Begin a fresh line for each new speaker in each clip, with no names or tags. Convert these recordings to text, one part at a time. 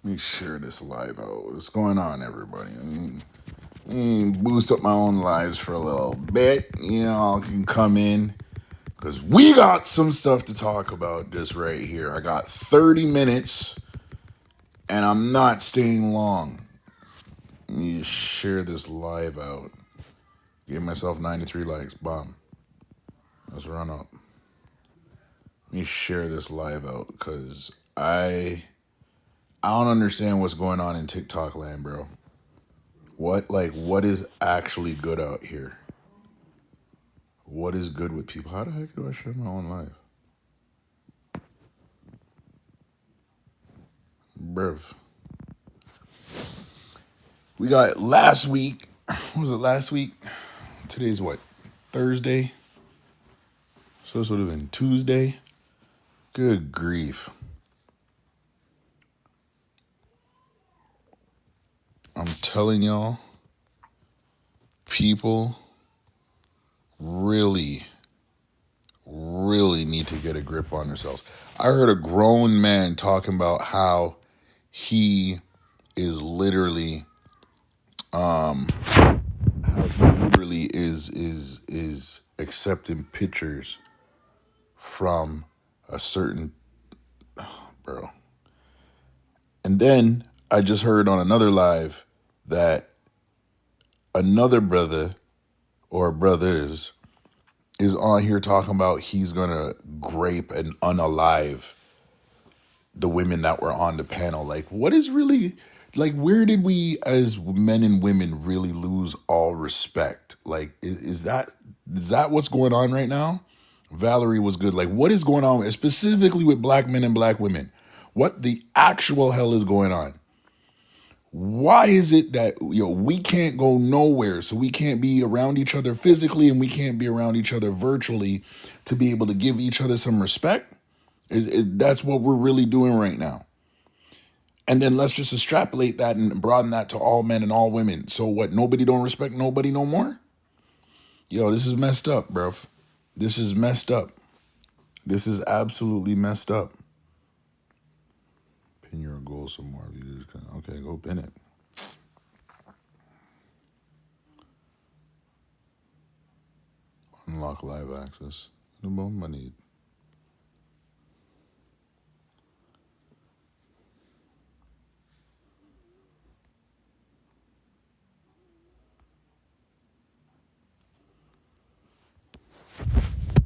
Let me share this live out. What's going on, everybody? Boost up my own lives for a little bit. I can come in because we got some stuff to talk about just right here. I got 30 minutes and I'm not staying long. Let me just share this live out. Give myself 93 likes. Bomb. Let's run up. Let me share this live out because I don't understand what's going on in TikTok land, bro. What is actually good out here? What is good with people? How the heck do I share my own life? Bruv. We got last week. What was it last week? Today's what? Thursday? So this would have been Tuesday. Good grief. I'm telling y'all, people really need to get a grip on themselves. I heard a grown man talking about how he is literally is accepting pictures from a certain bro. And then I just heard on another live that another brother or brothers is on here talking about he's gonna grape and unalive the women that were on the panel. Like, what is really, like, where did we as men and women really lose all respect? Like, is that what's going on right now? Valerie was good. Like, what is going on specifically with black men and black women? What the actual hell is going on? Why is it that we can't go nowhere, so we can't be around each other physically and we can't be around each other virtually to be able to give each other some respect? That's what we're really doing right now. And then let's just extrapolate that and broaden that to all men and all women. So what, nobody don't respect nobody no more? This is messed up, bro. This is messed up. This is absolutely messed up. Pin your goal some more. Okay, go pin it. Unlock live access. The moment I need.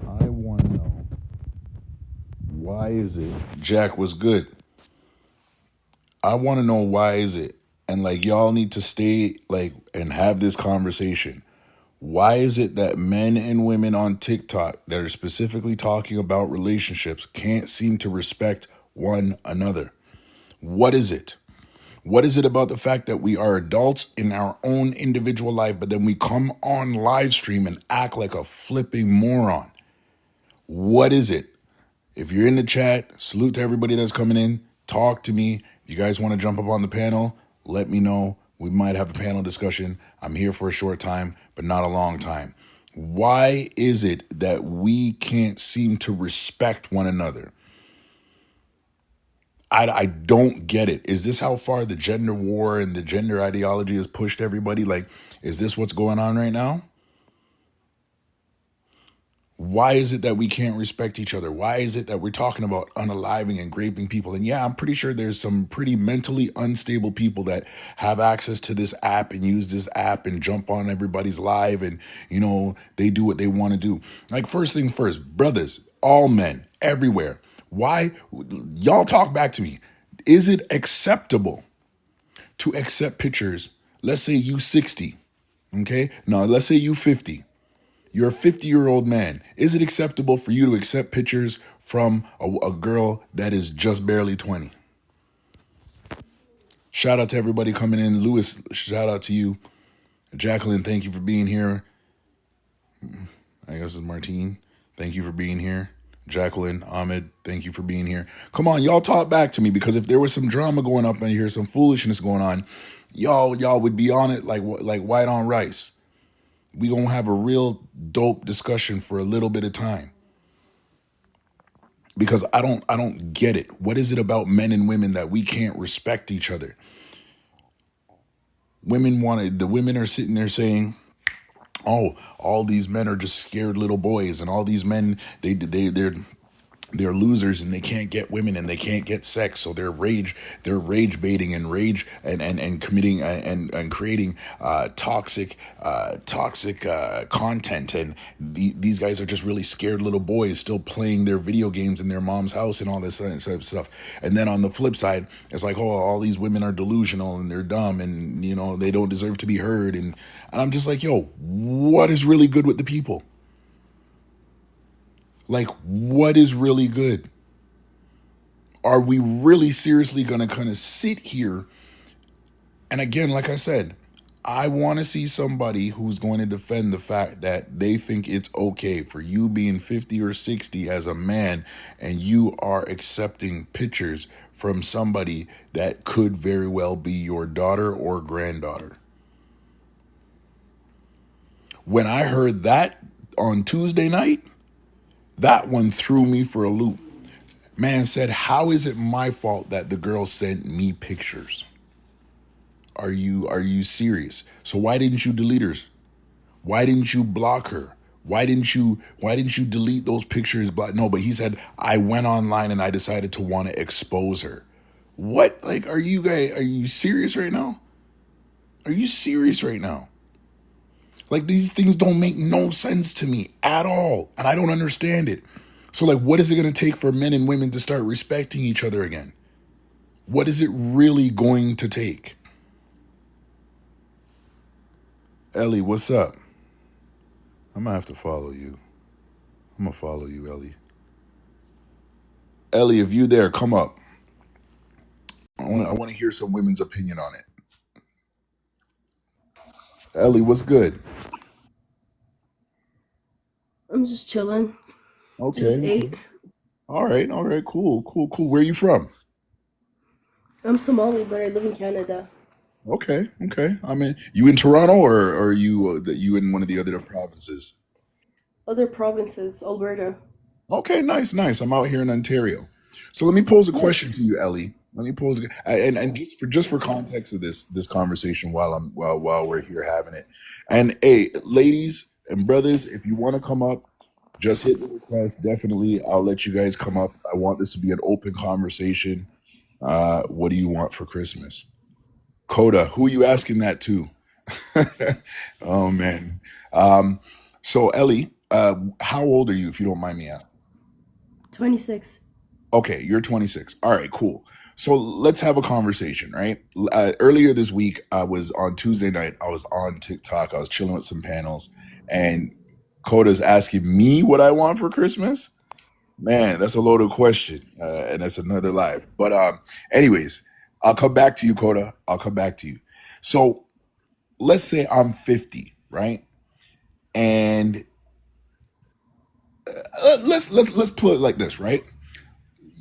I want to know, why is it? Jack was good. I want to know, why is it? And y'all need to stay and have this conversation. Why is it that men and women on TikTok that are specifically talking about relationships can't seem to respect one another? What is it? What is it about the fact that we are adults in our own individual life, but then we come on live stream and act like a flipping moron? What is it? If you're in the chat, salute to everybody that's coming in. Talk to me. If you guys want to jump up on the panel, let me know. We might have a panel discussion. I'm here for a short time, but not a long time. Why is it that we can't seem to respect one another? I don't get it. Is this how far the gender war and the gender ideology has pushed everybody? Is this what's going on right now? Why is it that we can't respect each other? Why is it that we're talking about unaliving and graping people? And yeah, I'm pretty sure there's some pretty mentally unstable people that have access to this app and use this app and jump on everybody's live and, they do what they want to do. First thing first, brothers, all men, everywhere. Why? Y'all talk back to me. Is it acceptable to accept pictures? Let's say you 60, okay? Now, let's say you 50. You're a 50-year-old man. Is it acceptable for you to accept pictures from a girl that is just barely 20? Shout out to everybody coming in. Lewis, shout out to you. Jacqueline, thank you for being here. I guess it's Martine. Thank you for being here. Jacqueline, Ahmed, thank you for being here. Come on, y'all talk back to me, because if there was some drama going up in here, some foolishness going on, y'all would be on it like white on rice. We gonna have a real dope discussion for a little bit of time. because I don't get it. What is it about men and women that we can't respect each other? The women are sitting there saying, "Oh, all these men are just scared little boys, and all these men they're losers and they can't get women and they can't get sex, so they're rage baiting and rage and committing and creating toxic content, and these guys are just really scared little boys still playing their video games in their mom's house and all this other type of stuff." And then on the flip side, it's like, "Oh, all these women are delusional and they're dumb and they don't deserve to be heard." And I'm just like, yo, what is really good with the people? Like, what is really good? Are we really seriously going to kind of sit here? And again, like I said, I want to see somebody who's going to defend the fact that they think it's okay for you being 50 or 60 as a man and you are accepting pictures from somebody that could very well be your daughter or granddaughter. When I heard that on Tuesday night, that one threw me for a loop. Man said, "How is it my fault that the girl sent me pictures? Are you serious? So why didn't you delete her? Why didn't you block her? Why didn't you delete those pictures?" No, but he said, "I went online and I decided to want to expose her." What? Like, are you serious right now? Are you serious right now? Like, these things don't make no sense to me at all, and I don't understand it. So like, what is it going to take for men and women to start respecting each other again? What is it really going to take? Ellie, what's up? I'm gonna have to follow you. I'm gonna follow you, Ellie. Ellie, if you there, come up. I want to hear some women's opinion on it. Ellie, what's good?
I'm just chilling.
Okay,
Just
okay.
ate.
All right, cool, cool, cool. Where are you from?
I'm Somali, but I live in Canada.
Okay, okay. I mean, you in Toronto, or are you in one of the other provinces?
Other provinces, Alberta.
Okay, nice, nice. I'm out here in Ontario. So let me pose a question to
Nice.
you, Ellie. Let me pose and just for context of this conversation while we're here having it. And hey, ladies and brothers, if you want to come up, just hit the request. Definitely, I'll let you guys come up. I want this to be an open conversation. What do you want for Christmas? Coda, who are you asking that to? Oh man. Um, so Ellie, how old are you, if you don't mind me asking?
26.
Okay, you're 26. All right, cool. So let's have a conversation, right? Earlier this week, I was on Tuesday night. I was on TikTok. I was chilling with some panels, and Coda's asking me what I want for Christmas. Man, that's a loaded question, and that's another live. But anyways, I'll come back to you, Coda. I'll come back to you. So let's say I'm 50, right? And let's put it like this, right?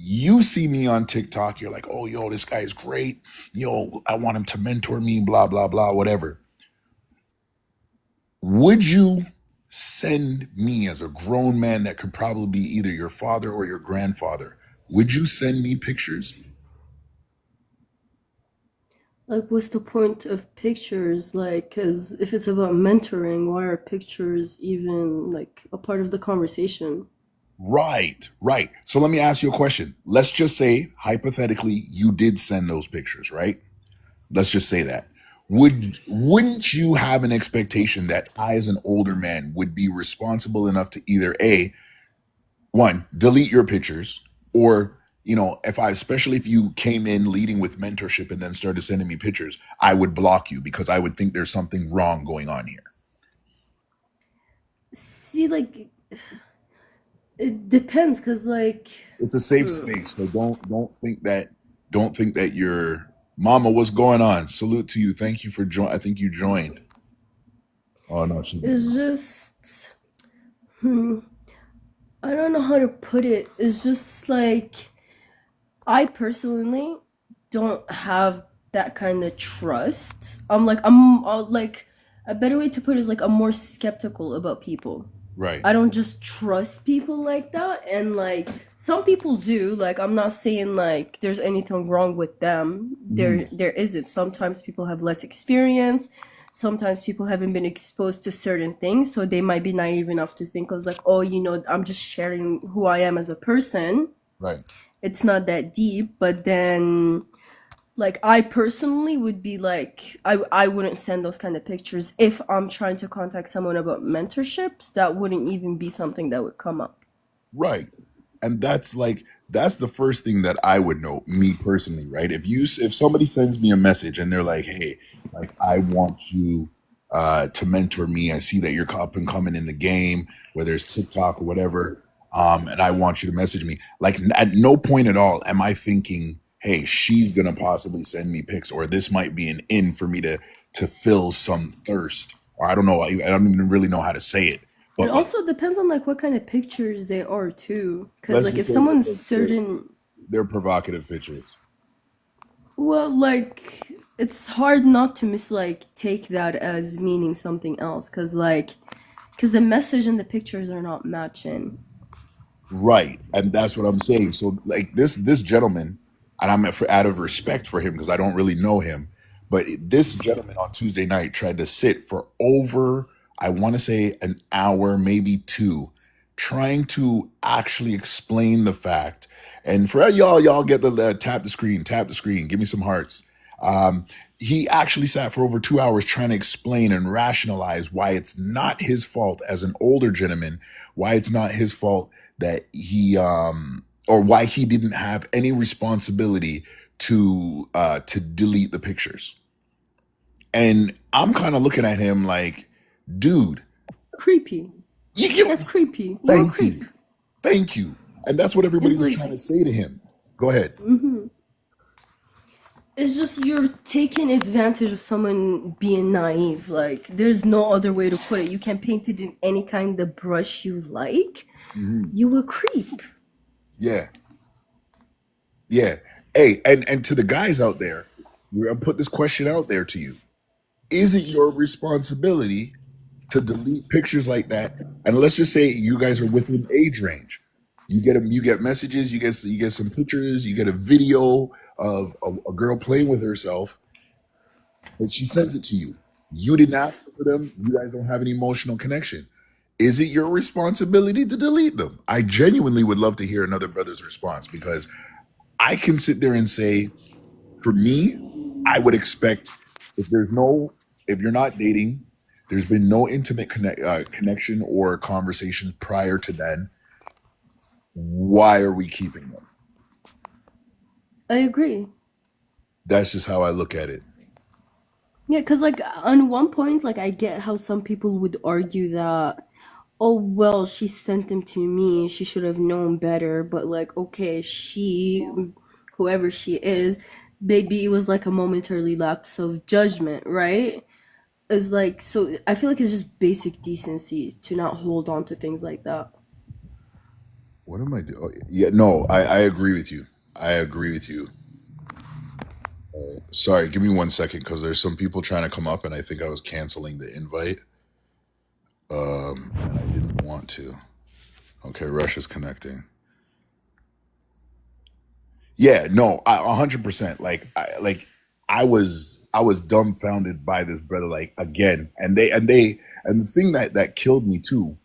You see me on TikTok, you're like, "Oh, yo, this guy is great. Yo, I want him to mentor me, blah, blah, blah, whatever." Would you send me, as a grown man that could probably be either your father or your grandfather, would you send me pictures?
Like, what's the point of pictures? Like, because if it's about mentoring, why are pictures even, like, a part of the conversation?
Right, right. So let me ask you a question. Let's just say, hypothetically, you did send those pictures, right? Let's just say that. Wouldn't you have an expectation that I, as an older man, would be responsible enough to either A, one, delete your pictures, or if I, especially if you came in leading with mentorship and then started sending me pictures, I would block you because I would think there's something wrong going on here.
See, like, it depends, because, like,
It's a safe space, so don't think that your mama, what's going on? Salute to you. Thank you for join. I think you joined. Oh no, she didn't.
it's just, hmm, I don't know how to put it. It's just like, I personally don't have that kind of trust. I'm like, a better way to put it is like, I'm more skeptical about people.
Right.
I don't just trust people like that. And like some people do. Like I'm not saying like there's anything wrong with them.
Hmm.
There isn't. Sometimes people have less experience. Sometimes people haven't been exposed to certain things, so they might be naive enough to think of like, oh, I'm just sharing who I am as a person.
Right.
It's not that deep. But then like I personally would be like I wouldn't send those kind of pictures if I'm trying to contact someone about mentorships. That wouldn't even be something that would come up.
Right. And that's the first thing that I would know, me personally, right? If somebody sends me a message and they're like, "Hey, like I want you to mentor me. I see that you're up and coming in the game, whether it's TikTok or whatever, and I want you to message me." Like at no point at all am I thinking, "Hey, she's gonna possibly send me pics, or this might be an in for me to fill some thirst." Or I don't know. I don't even really know how to say it,
It
but like,
also depends on like what kind of pictures they are too, because
let's
like
just
if
say that
someone's certain,
they're provocative pictures.
well, like it's hard not to take that as meaning something else, because the message and the pictures are not matching.
Right, and that's what I'm saying. So, like this gentleman, and out of respect for him because I don't really know him, but this gentleman on Tuesday night tried to sit for over, I want to say, an hour, maybe two, trying to actually explain the fact. And for y'all get the tap the screen, give me some hearts. Um, he actually sat for over 2 hours trying to explain and rationalize why it's not his fault as an older gentleman, why it's not his fault that he or why he didn't have any responsibility to delete the pictures. And I'm kind of looking at him like, dude,
Creepy.
you get
That's creepy. You're a
thank
creep.
you. Thank you. And that's what everybody
It's
was trying to
like
say to him. Go ahead.
it's just you're taking advantage of someone being naive. Like there's no other way to put it. You can paint it in any kind of brush you like.
Mhm.
You a creep.
Yeah. Yeah. Hey, and to the guys out there, we're gonna put this question out there to you. Is it your responsibility to delete pictures like that? And let's just say you guys are within age range. You get messages, you get some pictures, you get a video of a girl playing with herself, but she sends it to you. You didn't ask for them. You guys don't have an emotional connection. Is it your responsibility to delete them? I genuinely would love to hear another brother's response because I can sit there and say, for me, I would expect if there's no, if you're not dating, there's been no intimate connection or conversation prior to then. Why are we keeping them?
I agree.
That's just how I look at it.
Yeah, because like on one point, like I get how some people would argue that, oh well, she sent him to me, she should have known better. But like, okay, whoever she is, maybe it was like a momentary lapse of judgment, right? It's like so. I feel like it's just basic decency to not hold on to things like that.
What am I doing? Oh, yeah, no, I agree with you. I agree with you. Sorry, give me 1 second because there's some people trying to come up, and I think I was canceling the invite. And I didn't want to. Okay, Rush is connecting. Yeah, no, 100%. I was dumbfounded by this brother. Like again, and the thing that killed me too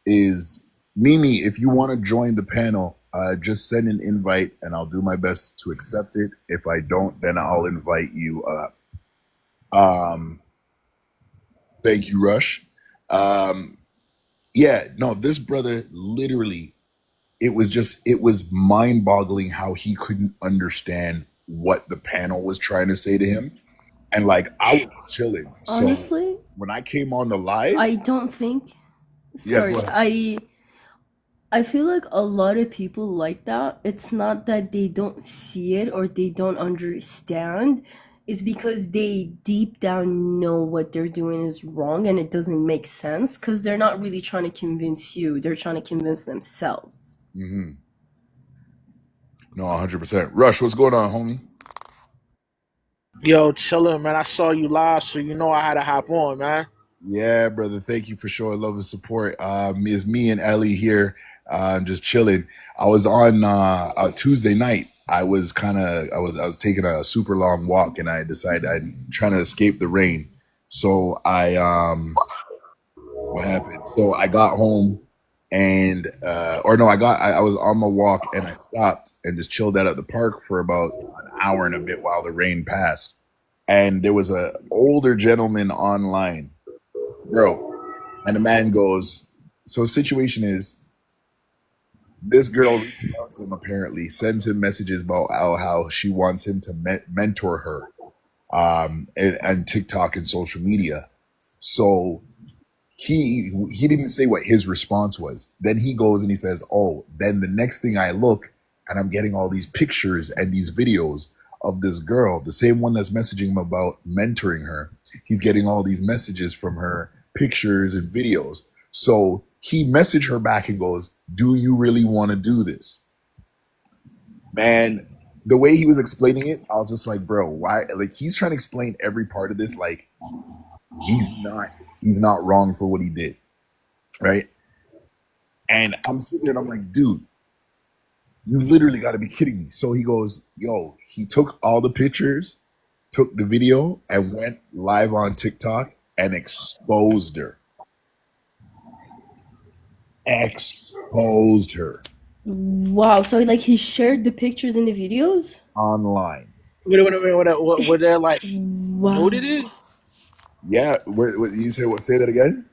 is Mimi. If you want to join the panel, just send an invite, and I'll do my best to accept it. If I don't, then I'll invite you up. Um, thank you, Rush. Um, yeah, no, this brother literally it was mind boggling how he couldn't understand what the panel was trying to say to him. And like I was chilling. So
Honestly,
when I came on the live,
I don't think.
yeah, go
Sorry,
ahead.
I feel like a lot of people like that. It's not that they don't see it or they don't understand. It's because they deep down know what they're doing is wrong and it doesn't make sense because they're not really trying to convince you. They're trying to convince themselves.
Hmm. No, 100%. Rush, what's going on, homie?
Yo, chillin, man. I saw you live, so you know I had to hop on, man.
Yeah, brother. Thank you for showing love and support. It's me and Ellie here, just chilling. I was on Tuesday night. I was taking a super long walk, and I decided I'm trying to escape the rain. So what happened? So I got home, and or no, I was on my walk, and I stopped and just chilled out at the park for about an hour and a bit while the rain passed. And there was a older gentleman online, bro. And the man goes, so situation is this girl reaches out to him, apparently sends him messages about how she wants him to mentor her and TikTok and social media. So he didn't say what his response was. Then he goes and he says, "Oh, then the next thing I look and I'm getting all these pictures and these videos of this girl, the same one that's messaging him about mentoring her. He's getting all these messages from her, pictures and videos." So he messaged her back and goes, "Do you really want to do this?" Man, the way he was explaining it, I was just like, "Bro, why?" Like he's trying to explain every part of this like he's not wrong for what he did, right? And I'm sitting there and I'm like, dude, you literally got to be kidding me. So he goes, yo, he took all the pictures, took the video, and went live on TikTok and exposed her. Exposed her
Wow. So like he shared the pictures and the videos?
online.
Were there like
Wow.
nudity?
Yeah, what you say? What? Say that again,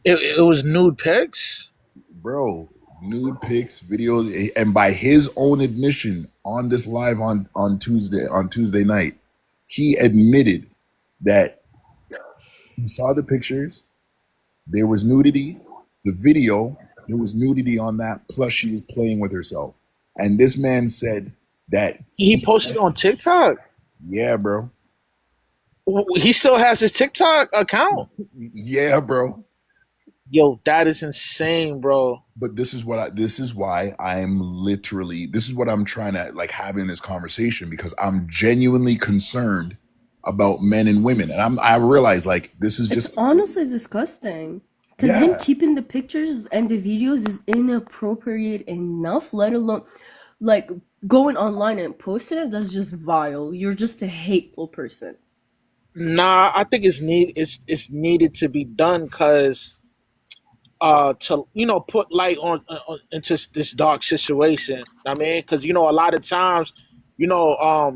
It was nude pics.
bro. Nude pics, videos, and by his own admission on this live on Tuesday night, he admitted that he saw the pictures. There was nudity. The video, there was nudity on that. Plus, she was playing with herself. And this man said that
He
he
posted
left.
on TikTok.
Yeah, bro.
He still has his TikTok account.
Yeah, bro.
Yo, that is insane, bro.
But this is why I'm literally, this is what I'm trying to like have in this conversation because I'm genuinely concerned about men and women. And I realize like this is
It's
just,
honestly disgusting. Because him
yeah.
keeping the pictures and the videos is inappropriate enough, let alone like going online and posting it, that's just vile. You're just a hateful person.
Nah, I think it's needed to be done because to put light on into this dark situation. I mean, because a lot of times,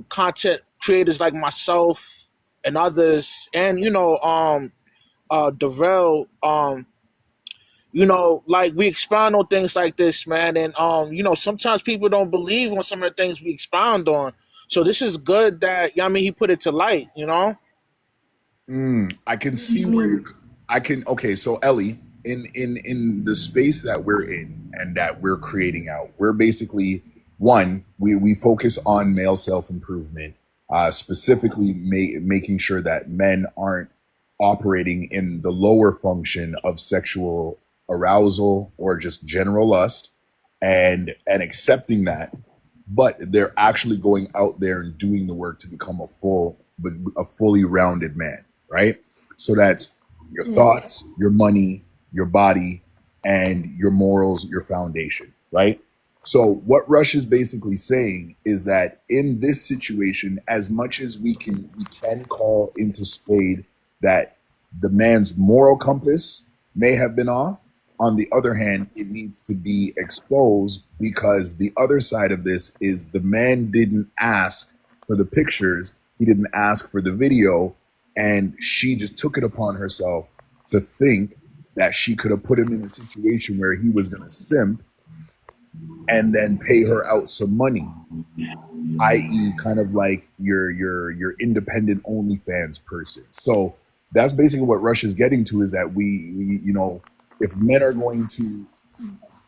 content creators like myself and others, and Darrell, like we expound on things like this, man, and sometimes people don't believe on some of the things we expound on. So this is good that I mean he put it to light, you know.
I can
I
see where you're.
mean,
I can. Okay, so Ellie, in the space that we're in and that we're creating out, we're basically one. We focus on male self improvement, specifically making sure that men aren't operating in the lower function of sexual arousal or just general lust, and accepting that but they're actually going out there and doing the work to become a fully rounded man, right? So that's your thoughts, your money, your body, and your morals, your foundation, right? So what Rush is basically saying is that in this situation, as much as we can call into spade that the man's moral compass may have been off, on the other hand, it needs to be exposed because the other side of this is the man didn't ask for the pictures, he didn't ask for the video, and she just took it upon herself to think that she could have put him in a situation where he was going to simp and then pay her out some money, i.e., kind of like your independent OnlyFans person. So that's basically what Rush is getting to is that we if men are going to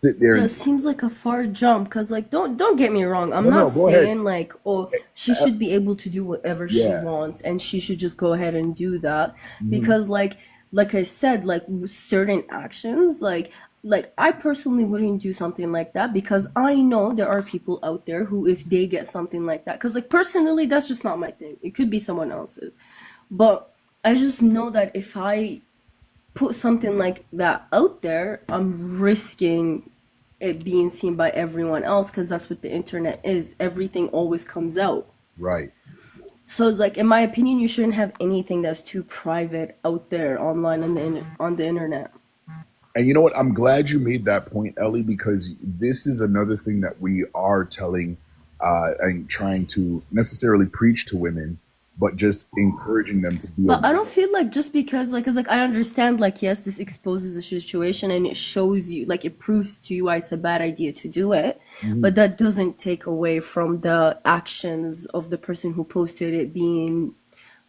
sit there
that
and
seems like a far jump because like don't get me wrong, I'm
no,
not
no, go ahead.
saying like, oh, she
Uh,
should be able to do whatever she
yeah.
wants and she should just go ahead and do that
Mhm.
because like I said, like certain actions, like I personally wouldn't do something like that because I know there are people out there who if they get something like that, because like personally that's just not my thing, it could be someone else's, but I just know that if I put something like that out there, I'm risking it being seen by everyone else because that's what the internet is. Everything always comes out.
Right.
So it's like, in my opinion, you shouldn't have anything that's too private out there online on on the internet.
And you know what? I'm glad you made that point, Ellie, because this is another thing that we are telling and trying to necessarily preach to women, but just encouraging them to be
But I
aware.
don't feel like just because, like, cause like I understand, like, yes, this exposes the situation and it shows you, like, it proves to you why it's a bad idea to do it.
Mhm.
But that doesn't take away from the actions of the person who posted it being,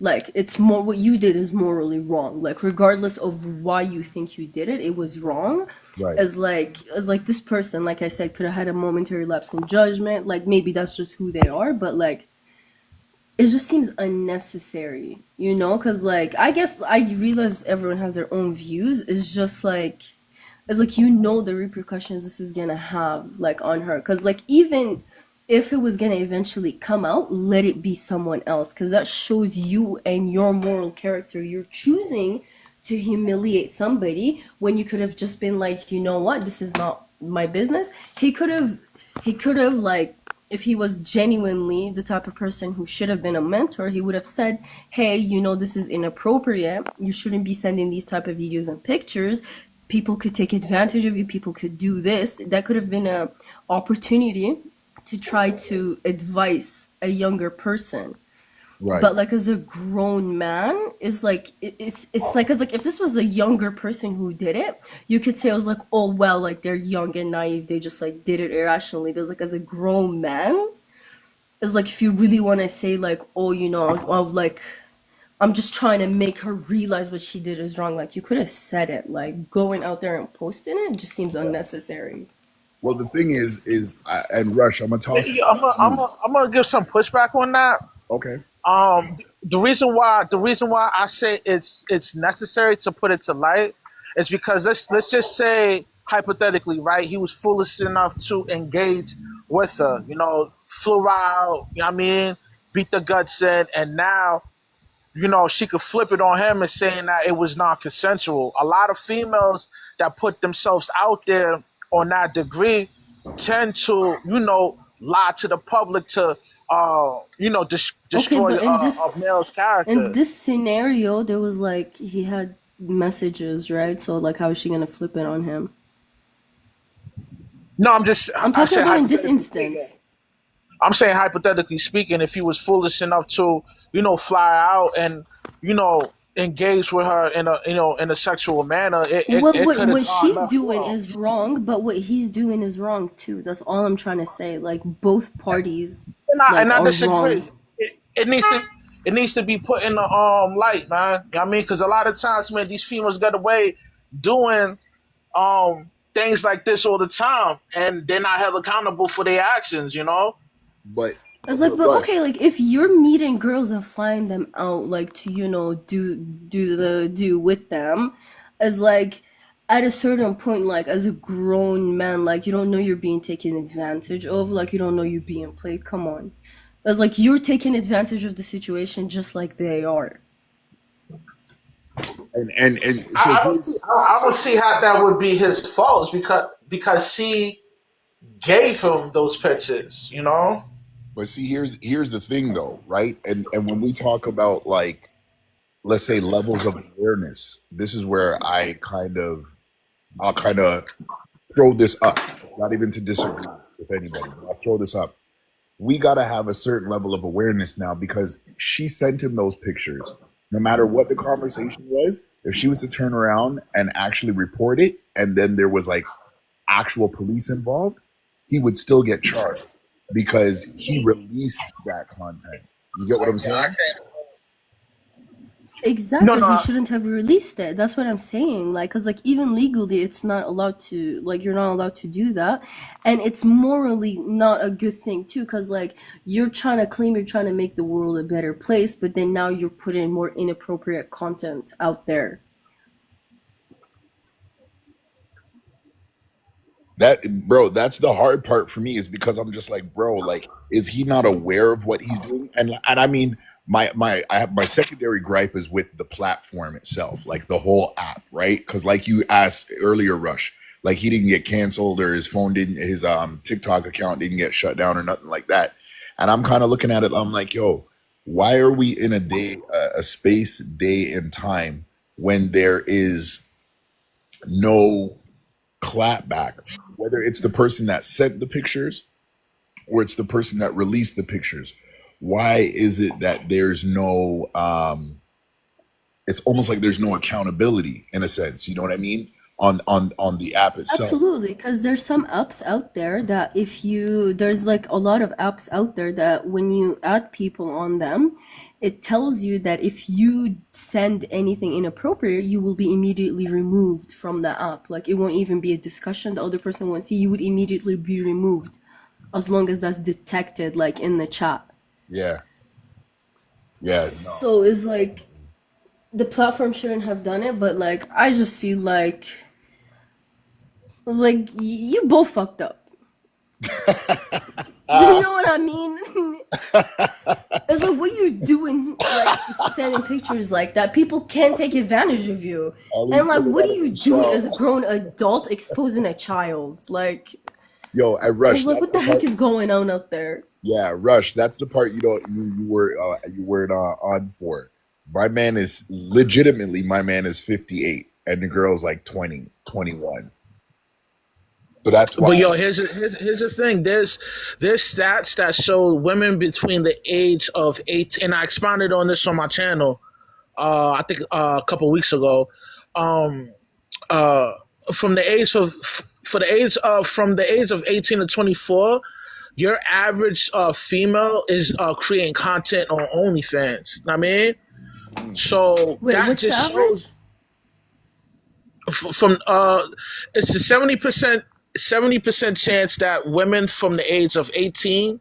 like, it's more what you did is morally wrong. Like, regardless of why you think you did it, it was wrong.
Right.
As like this person, like I said, could have had a momentary lapse in judgment. Like, maybe that's just who they are, but like it just seems unnecessary, you know? Because, like, I guess I realize everyone has their own views. It's like, you know, the repercussions this is gonna have, like, on her. Because, like, even if it was gonna eventually come out, let it be someone else. Because that shows you and your moral character. You're choosing to humiliate somebody when you could have just been like, you know what, this is not my business. He could have, like, if he was genuinely the type of person who should have been a mentor, he would have said, hey, you know, this is inappropriate. You shouldn't be sending these type of videos and pictures. People could take advantage of you. People could do this. That could have been a opportunity to try to advise a younger person.
Right.
But like, as a grown man, is like it's like, cause like, if this was a younger person who did it, you could say it was like, oh well, like, they're young and naive, they just like did it irrationally. But it's like, as a grown man, it's like, if you really want to say like, oh, you know, well, like, I'm just trying to make her realize what she did is wrong, like, you could have said it. Like, going out there and posting it just seems unnecessary.
Well, the thing and Rush, I'm gonna toss it
Yeah,
to you.
I'm gonna give some pushback on that.
Okay.
The reason why I say it's necessary to put it to light is because let's just say hypothetically, right? He was foolish enough to engage with her, you know, flew out, you know what I mean, beat the guts in, and now, you know, she could flip it on him and saying that it was non-consensual. A lot of females that put themselves out there on that degree tend to, you know, lie to the public to, you know,
Okay,
destroy
but
a male's
in
character.
this scenario, there was like, he had messages, right? So like, how is she gonna flip it on him?
No,
I'm
I
talking
said
about in this
hypothetically speaking.
instance.
I'm saying hypothetically speaking, if he was foolish enough to, you know, fly out and, you know, engage with her in a, you know, in a sexual manner,
Well,
it could have
what
gone
she's
left
doing
wrong.
is wrong, but what he's doing is wrong too. That's all I'm trying to say. Like, both parties, like,
And I
are wrong.
disagree. It needs to be put in the light, man. You know what I mean? Because a lot of times, man, these females get away doing things like this all the time, and they're not held accountable for their actions. You know?
But,
It's like, but okay,
Rush,
like, if you're meeting girls and flying them out, like, to, you know, do with them, as like, at a certain point, like, as a grown man, like, you don't know you're being taken advantage of, like, you don't know you're being played. Come on, it's like, you're taking advantage of the situation just like they are.
and so here's
I don't see how that would be his fault. It's because she gave him those pictures. You know?
but see here's the thing though, right? And when we talk about, like, let's say levels of awareness, this is where I'll kind of throw this up. Not even to disagree with anybody, but I'll throw this up. We got to have a certain level of awareness now because she sent him those pictures. No matter what the conversation was, if she was to turn around and actually report it, and then there was like actual police involved, he would still get charged because he released that content. You get what I'm saying?
No,
Exactly, he
no.
shouldn't have released it. That's what I'm saying. Like, cause like, even legally, it's not allowed to. Like, you're not allowed to do that, and it's morally not a good thing too. Cause like, you're trying to claim you're trying to make the world a better place, but then now you're putting more inappropriate content out there.
That, bro, that's the hard part for me, is because I'm just like, bro, like, is he not aware of what he's doing? And I mean, I have my secondary gripe is with the platform itself, like the whole app, right? Because like you asked earlier, Rush, like he didn't get canceled or his phone didn't, his TikTok account didn't get shut down or nothing like that. And I'm kind of looking at it, I'm like, yo, why are we in a day, a space, day and time when there is no clapback, whether it's the person that sent the pictures or it's the person that released the pictures? Why is it that there's no it's almost like there's no accountability in a sense, you know what I mean, on the app itself?
Absolutely, because there's some apps out there that if you, there's like a lot of apps out there that when you add people on them, it tells you that if you send anything inappropriate, you will be immediately removed from the app. Like it won't even be a discussion. The other person won't see. You would immediately be removed as long as that's detected, like in the chat.
Yeah, yeah, no.
So it's like the platform shouldn't have done it, but like I just feel like you both fucked up. You know what I mean? It's like, what you doing, like sending pictures like that? People can't take advantage of you.
At
And
least
like,
put it
what are
out of
you doing as a
control.
grown adult exposing a child? Like,
Yo, I
it's
Rush,
like,
that's
what
the
the heck
part.
is going on out there?
Yeah, Rush, that's the part you don't you weren't on for. My man is legitimately, my man is 58 and the girl's like 20, 21. So that's
But
why.
yo, here's the thing. There's stats that show women between the age of 8, and I expounded on this on my channel. I think a couple weeks ago. Um, uh, from the age of for the age of from the age of 18 to 24, your average female is creating content on OnlyFans. I mean, so
Wait,
that
what's the
just shows
average?
from it's the 70% chance that women from the age of 18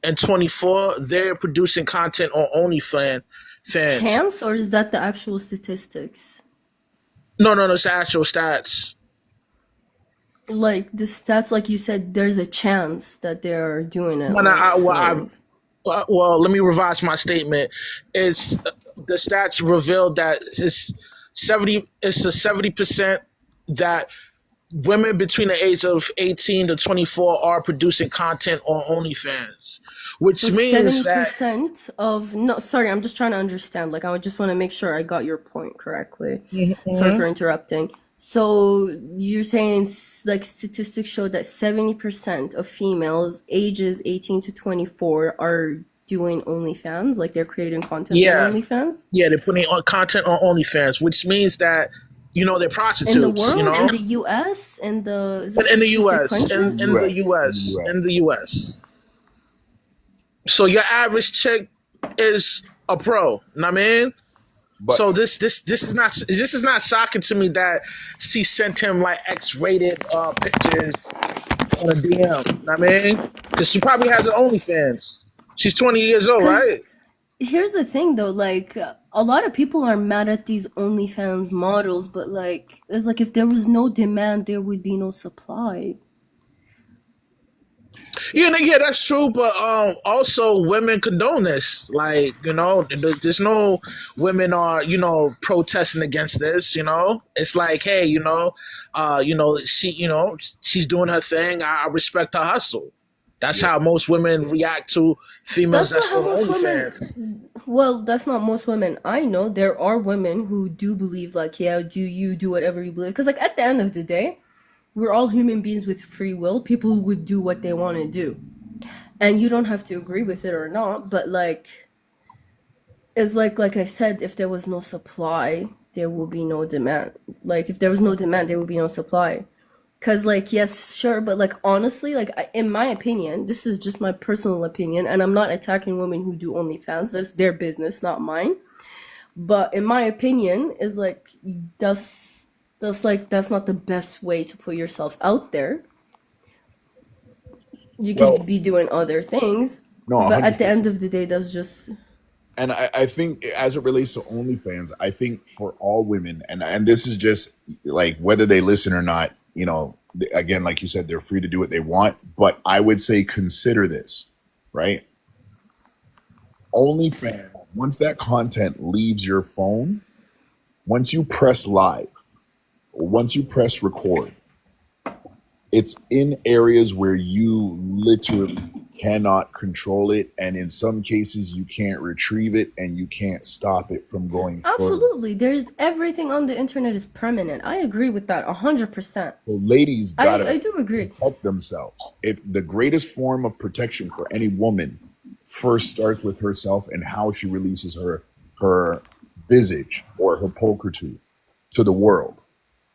and 24 they're producing content on OnlyFans fans.
Chance, or is that the actual statistics?
No, it's actual stats.
Like the stats, like you said, there's a chance that they're doing it.
When
Like,
I well,
so
well, let me revise my statement. It's the stats revealed that it's a 70% that women between the age of 18 to 24 are producing content on OnlyFans,
So
which means that
70% of, no, sorry, I'm just trying to understand. Like, I just want to make sure I got your point correctly. Sorry
Mhm.
for interrupting. So you're saying like statistics show that 70% of females ages 18 to 24 are doing OnlyFans, like they're creating content on
yeah,
OnlyFans
yeah, they're putting on content on OnlyFans, which means that they're
in the
prostitutes,
world, in the US, in the, is it
in the
specific
U.S.
In
country?
the
In the
US, in the
U.S.
US.
in the U.S. So your average chick is a pro. Know what I mean?
But
So this is not shocking to me that she sent him like X-rated pictures on a DM. Know what I mean? Because she probably has her OnlyFans. She's 20 years old,
Because
right?
here's the thing though, like a lot of people are mad at these OnlyFans models, but like it's like if there was no demand, there would be no supply.
Yeah, that's true. But also women condone this. Like there's no women are protesting against this. It's like, hey, she's doing her thing. I respect her hustle. That's
yeah,
how most women react to females
That's
that's
not how
on
most women.
OnlyFans.
Well, that's not most women. I know there are women who do believe like, yeah, do you do whatever you believe? Because like at the end of the day, we're all human beings with free will. People would do what they want to do, and you don't have to agree with it or not. But like it's like I said, if there was no supply, there will be no demand. Like if there was no demand, there will be no supply. Cause like yes, sure, but like honestly, like in my opinion, this is just my personal opinion, and I'm not attacking women who do OnlyFans. That's their business, not mine. But in my opinion, is like that's not the best way to put yourself out there. You could
well,
be doing other things,
no,
but at the
100%.
end of the day, that's just
And I think as it relates to OnlyFans, I think for all women, and this is just like whether they listen or not, again, like you said, they're free to do what they want. But I would say consider this, right? OnlyFans once that content leaves your phone, once you press live or once you press record, it's in areas where you literally cannot control it, and in some cases you can't retrieve it and you can't stop it from going further.
Absolutely. There's everything on the internet is permanent. I agree with that 100%.
So ladies
I
gotta
do agree.
protect themselves. If the greatest form of protection for any woman first starts with herself and how she releases her visage or her pulchritude to the world,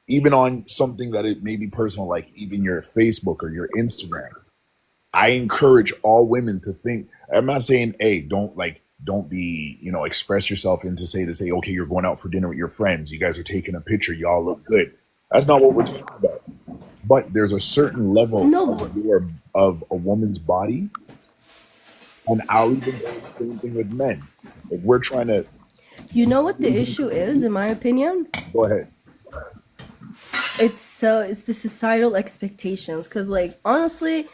even on something that it may be personal, like even your Facebook or your Instagram. I encourage all women to think. I'm not saying, hey, don't be, express yourself and to say, okay, you're going out for dinner with your friends. You guys are taking a picture. Y'all look good. That's not what we're talking about. But there's a certain level
No,
of of a woman's body, and I'll even go the same thing with men. If we're trying to
you know what the
please and
issue is,
compete,
in my opinion?
go ahead.
It's the societal expectations, because like honestly,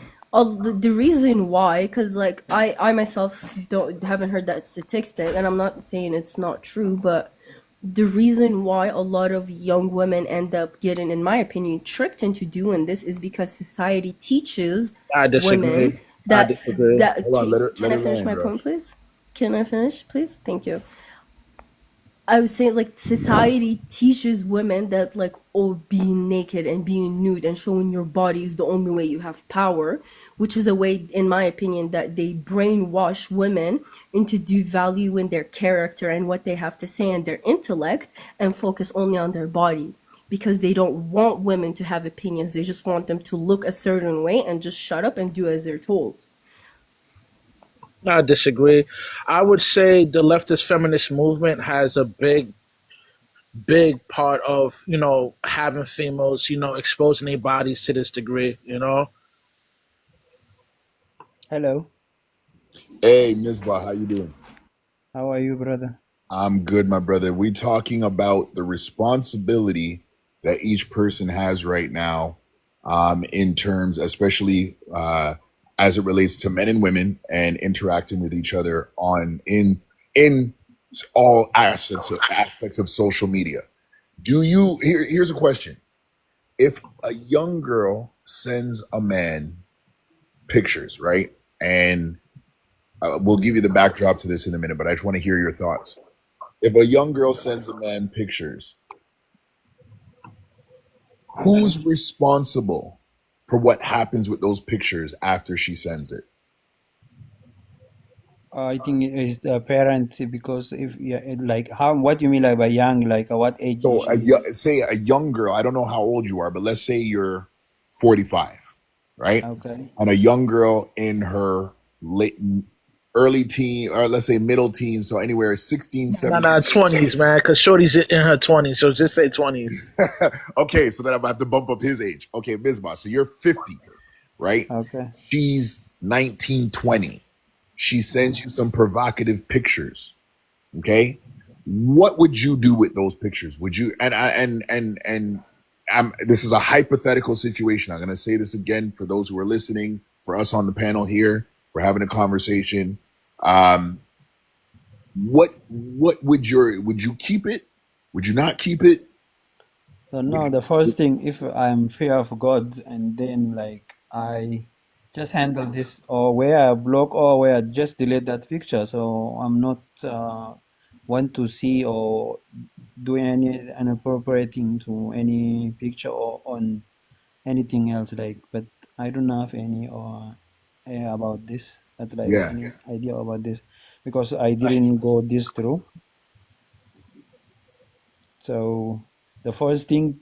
the reason why, because like I myself don't haven't heard that statistic, and I'm not saying it's not true, but the reason why a lot of young women end up getting, in my opinion, tricked into doing this is because society teaches
I
women
disagree. I
that
disagree.
Hold on,
can
let
I
her
finish
land,
my
bro.
point, please? Can I finish, please? Thank you. I would say like society teaches women that like, oh, being naked and being nude and showing your body is the only way you have power, which is a way, in my opinion, that they brainwash women into devaluing their character and what they have to say and their intellect, and focus only on their body, because they don't want women to have opinions. They just want them to look a certain way and just shut up and do as they're told.
I disagree. I would say the leftist feminist movement has a big part of having females exposing their bodies to this degree.
Hello,
Hey, Misbah, how you doing?
how are you, brother?
I'm good, my brother. We talking about the responsibility that each person has right now, in terms, especially as it relates to men and women and interacting with each other on in all aspects of social media. Here's a question. If a young girl sends a man pictures, right? And we'll give you the backdrop to this in a minute, but I just want to hear your thoughts. If a young girl sends a man pictures, who's responsible for what happens with those pictures after she sends it?
I think it's the parent because if yeah, like how what you mean like by young, like what age is
So,
she?
say a young girl, I don't know how old you are, but let's say you're 45, right?
Okay,
And a young girl in her late, early teen, or let's say middle teens, so anywhere 16,
No,
17.
no, 20s, man, because Shorty's in her 20s, so just say 20s.
Okay, so then I'm gonna have to bump up his age. Okay, Bisma, so you're 50, right?
okay.
She's 19, 20. She sends you some provocative pictures. Okay, what would you do with those pictures? Would you this is a hypothetical situation. I'm going to say this again for those who are listening, for us on the panel here. We're having a conversation. Um, would you keep it? Would you not keep it?
So
Would
no, the first thing, if I'm fear of God, and then like I just handle this or where I block or where I just delete that picture, so I'm not want to see or do any inappropriate thing to any picture or on anything else like, but I don't have any or about this, but like
Yeah,
any idea about this because I didn't go this through. So the first thing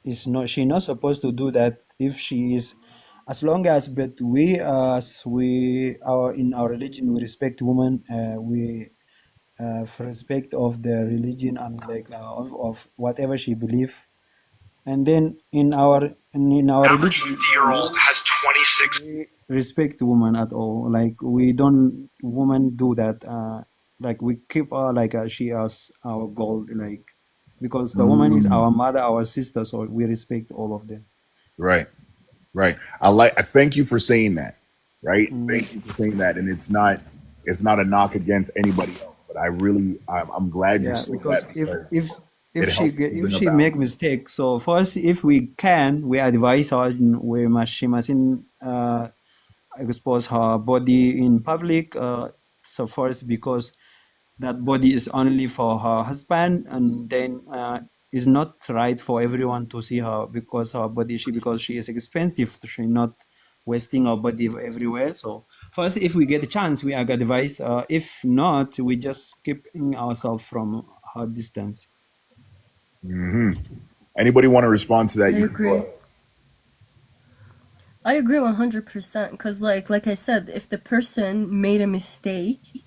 is not she not supposed to do that if she is, as long as, but we as we our in our religion we respect women, we for respect of their religion and like of whatever she believe. And then in our religion, we respect women at all. Like we don't women do that. Like we keep her like she as our gold. Like because the woman is
mm,
our mother, our sister, so we respect all of them.
right, right. I thank you for saying that. Right,
Mm,
thank you for saying that. And it's not. It's not a knock against anybody else, but I'm glad you
Yeah,
said
because
that because
if
it helps
if
bring a
she make
balance.
mistakes, so first, if we can, we advise her. She mustn't expose her body in public. So first, because that body is only for her husband, and then is not right for everyone to see her because her body, because she is expensive, she not wasting her body everywhere. So first, if we get a chance, we advise. If not, we just keeping ourselves from her distance.
Hmm. Anybody want to respond to that?
I
You can go
agree.
ahead.
I agree 100% cuz like I said, if the person made a mistake,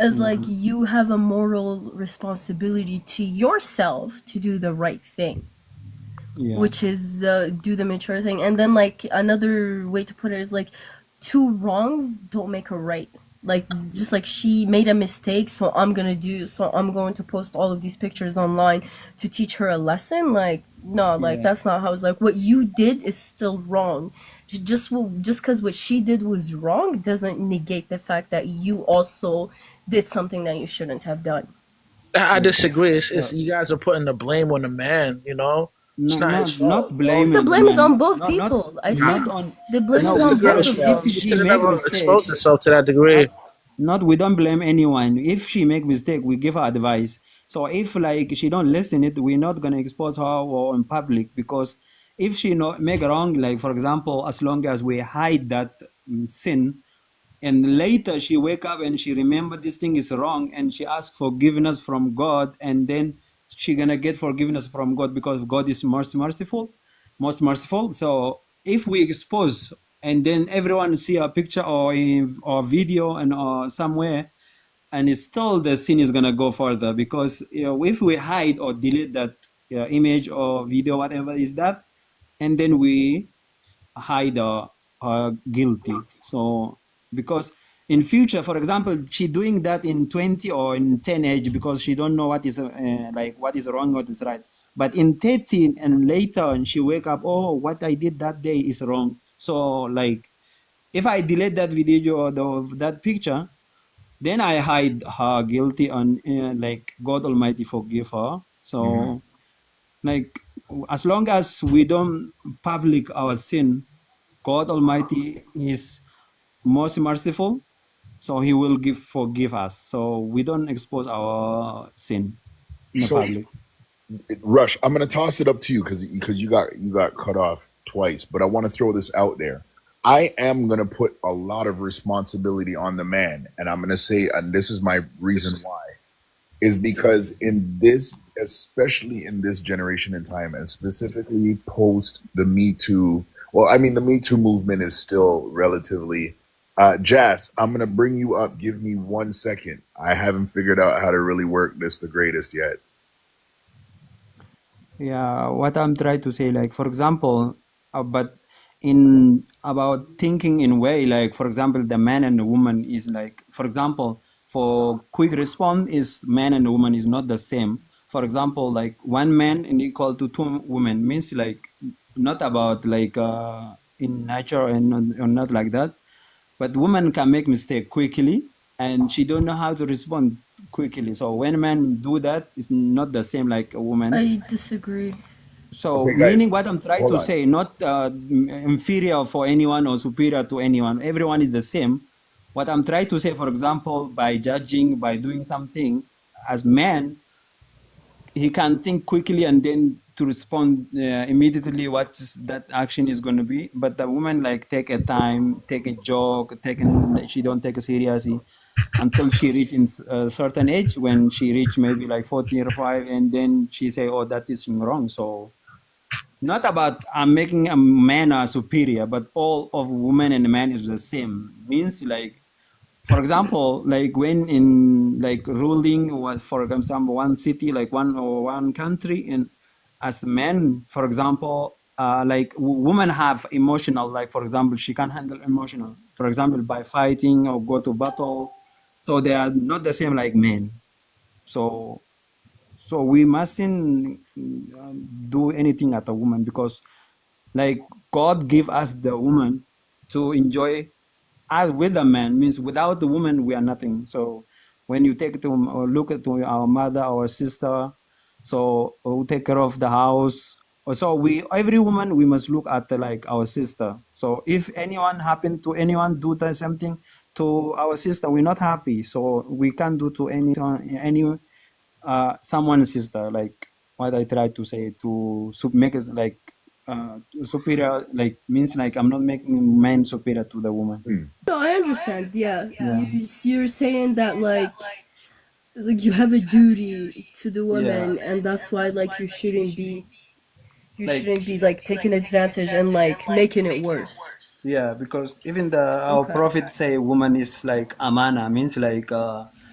it's like
Mhm.
you have a moral responsibility to yourself to do the right thing,
Yeah,
which is do the mature thing. And then like another way to put it is like two wrongs don't make a right. Like just like she made a mistake, so I'm going to post all of these pictures online to teach her a lesson. Like no, like
yeah.
that's not how it's like. What you did is still wrong. Just because what she did was wrong doesn't negate the fact that you also did something that you shouldn't have done.
I
Okay.
disagree. It's
So
you guys are putting the blame on the man. You know, it's
no,
not his
not
fault. You know,
blame
The
on the
blame is
man.
on
Not
both
not not
people. I
nah,
said
not on.
the blame
it's,
is
No,
it's
we
the
on both
girl's
blame
of
if
fault.
them.
She
she
should have
make
never
mistake.
exposed herself to that degree.
Not not we don't blame anyone. If she make mistake, we give her advice. So if like she don't listen it, we're not gonna expose her or in public, because if she make wrong, like for example, as long as we hide that sin, and later she wake up and she remember this thing is wrong, and she ask forgiveness from God, and then she gonna get forgiveness from God because God is merciful, most merciful. So if we expose, and then everyone see a picture or video and somewhere, and it's still the sin is gonna go further, because if we hide or delete that image or video, whatever is that, and then we hide guilty. So because in future, for example, she doing that in 20 or in 10 age, because she don't know what is like what is wrong, what is right. But in 13 and later, and she wake up, oh, what I did that day is wrong. So like if I delete that video or that picture, then I hide her guilty, and like God Almighty forgive her.
Hmm.
So like as long as we don't public our sin, God Almighty is most merciful, so He will forgive us. So we don't expose our sin in the
So,
public.
Rush, I'm gonna toss it up to you because you got cut off twice, but I want to throw this out there. I am gonna put a lot of responsibility on the man, and I'm gonna say, and this is my reason why, is because in this, especially in this generation in time, and specifically post the Me Too. Well, I mean, the Me Too movement is still relatively. Jazz, I'm gonna bring you up. Give me 1 second. I haven't figured out how to really work this the greatest yet.
Yeah, what I'm trying to say, like for example, but in about thinking in way, like for example, the man and the woman is like, for example, for quick response is man and woman is not the same. For example, like one man and equal to two women means like not about like in nature and not like that, but woman can make mistake quickly, and she don't know how to respond quickly. So when men do that, it's not the same like a woman.
I disagree.
So,
Okay,
meaning
guys,
what I'm trying
hold
to
on.
say, not inferior for anyone or superior to anyone. Everyone is the same. What I'm trying to say, for example, by judging, by doing something, as man, he can think quickly and then to respond immediately what that action is going to be. But the woman like take a time, take a joke, she don't take it seriously until she reach in a certain age, when she reach maybe like 40 or 5, and then she say, oh, that is wrong. So not about making a man a superior, but all of women and men is the same. Means like, for example, like when in like ruling, what for example, one city, like one country, and as men, for example, like women have emotional, like for example, she can handle emotional, for example, by fighting or go to battle. So they are not the same like men. So so we mustn't do anything at a woman, because like God give us the woman to enjoy as with a man means without the woman we are nothing. So when you take to or look at to our mother, our sister, so who take care of the house. So we every woman we must look at like our sister. So if anyone happen to anyone do the same thing to our sister, we're not happy. So we can't do to any someone's sister, like what I try to say to make us like superior, like means like I'm not making men superior to the woman.
No, I understand. Yeah,
Yeah,
you're saying that like you have a duty to the
yeah,
woman, and that's why like you
like
shouldn't be like taking advantage and like making it worse.
yeah, because even the our
Okay.
prophet say woman is like amana, means like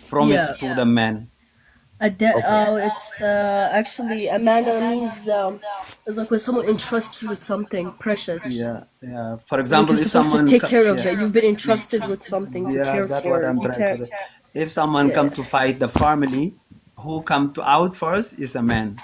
promise
Yeah.
to the man.
Okay.
It's actually Amanda means it's like when someone entrusts you with something precious.
Yeah, yeah. For
It's like you're
example, if
supposed to
someone
take
come,
care of
yeah,
it. You've been entrusted with something to
yeah,
care
that's what
for.
I'm
You
trying to
can't.
say. If someone come
Yeah.
to fight the family, who come to out first is a man.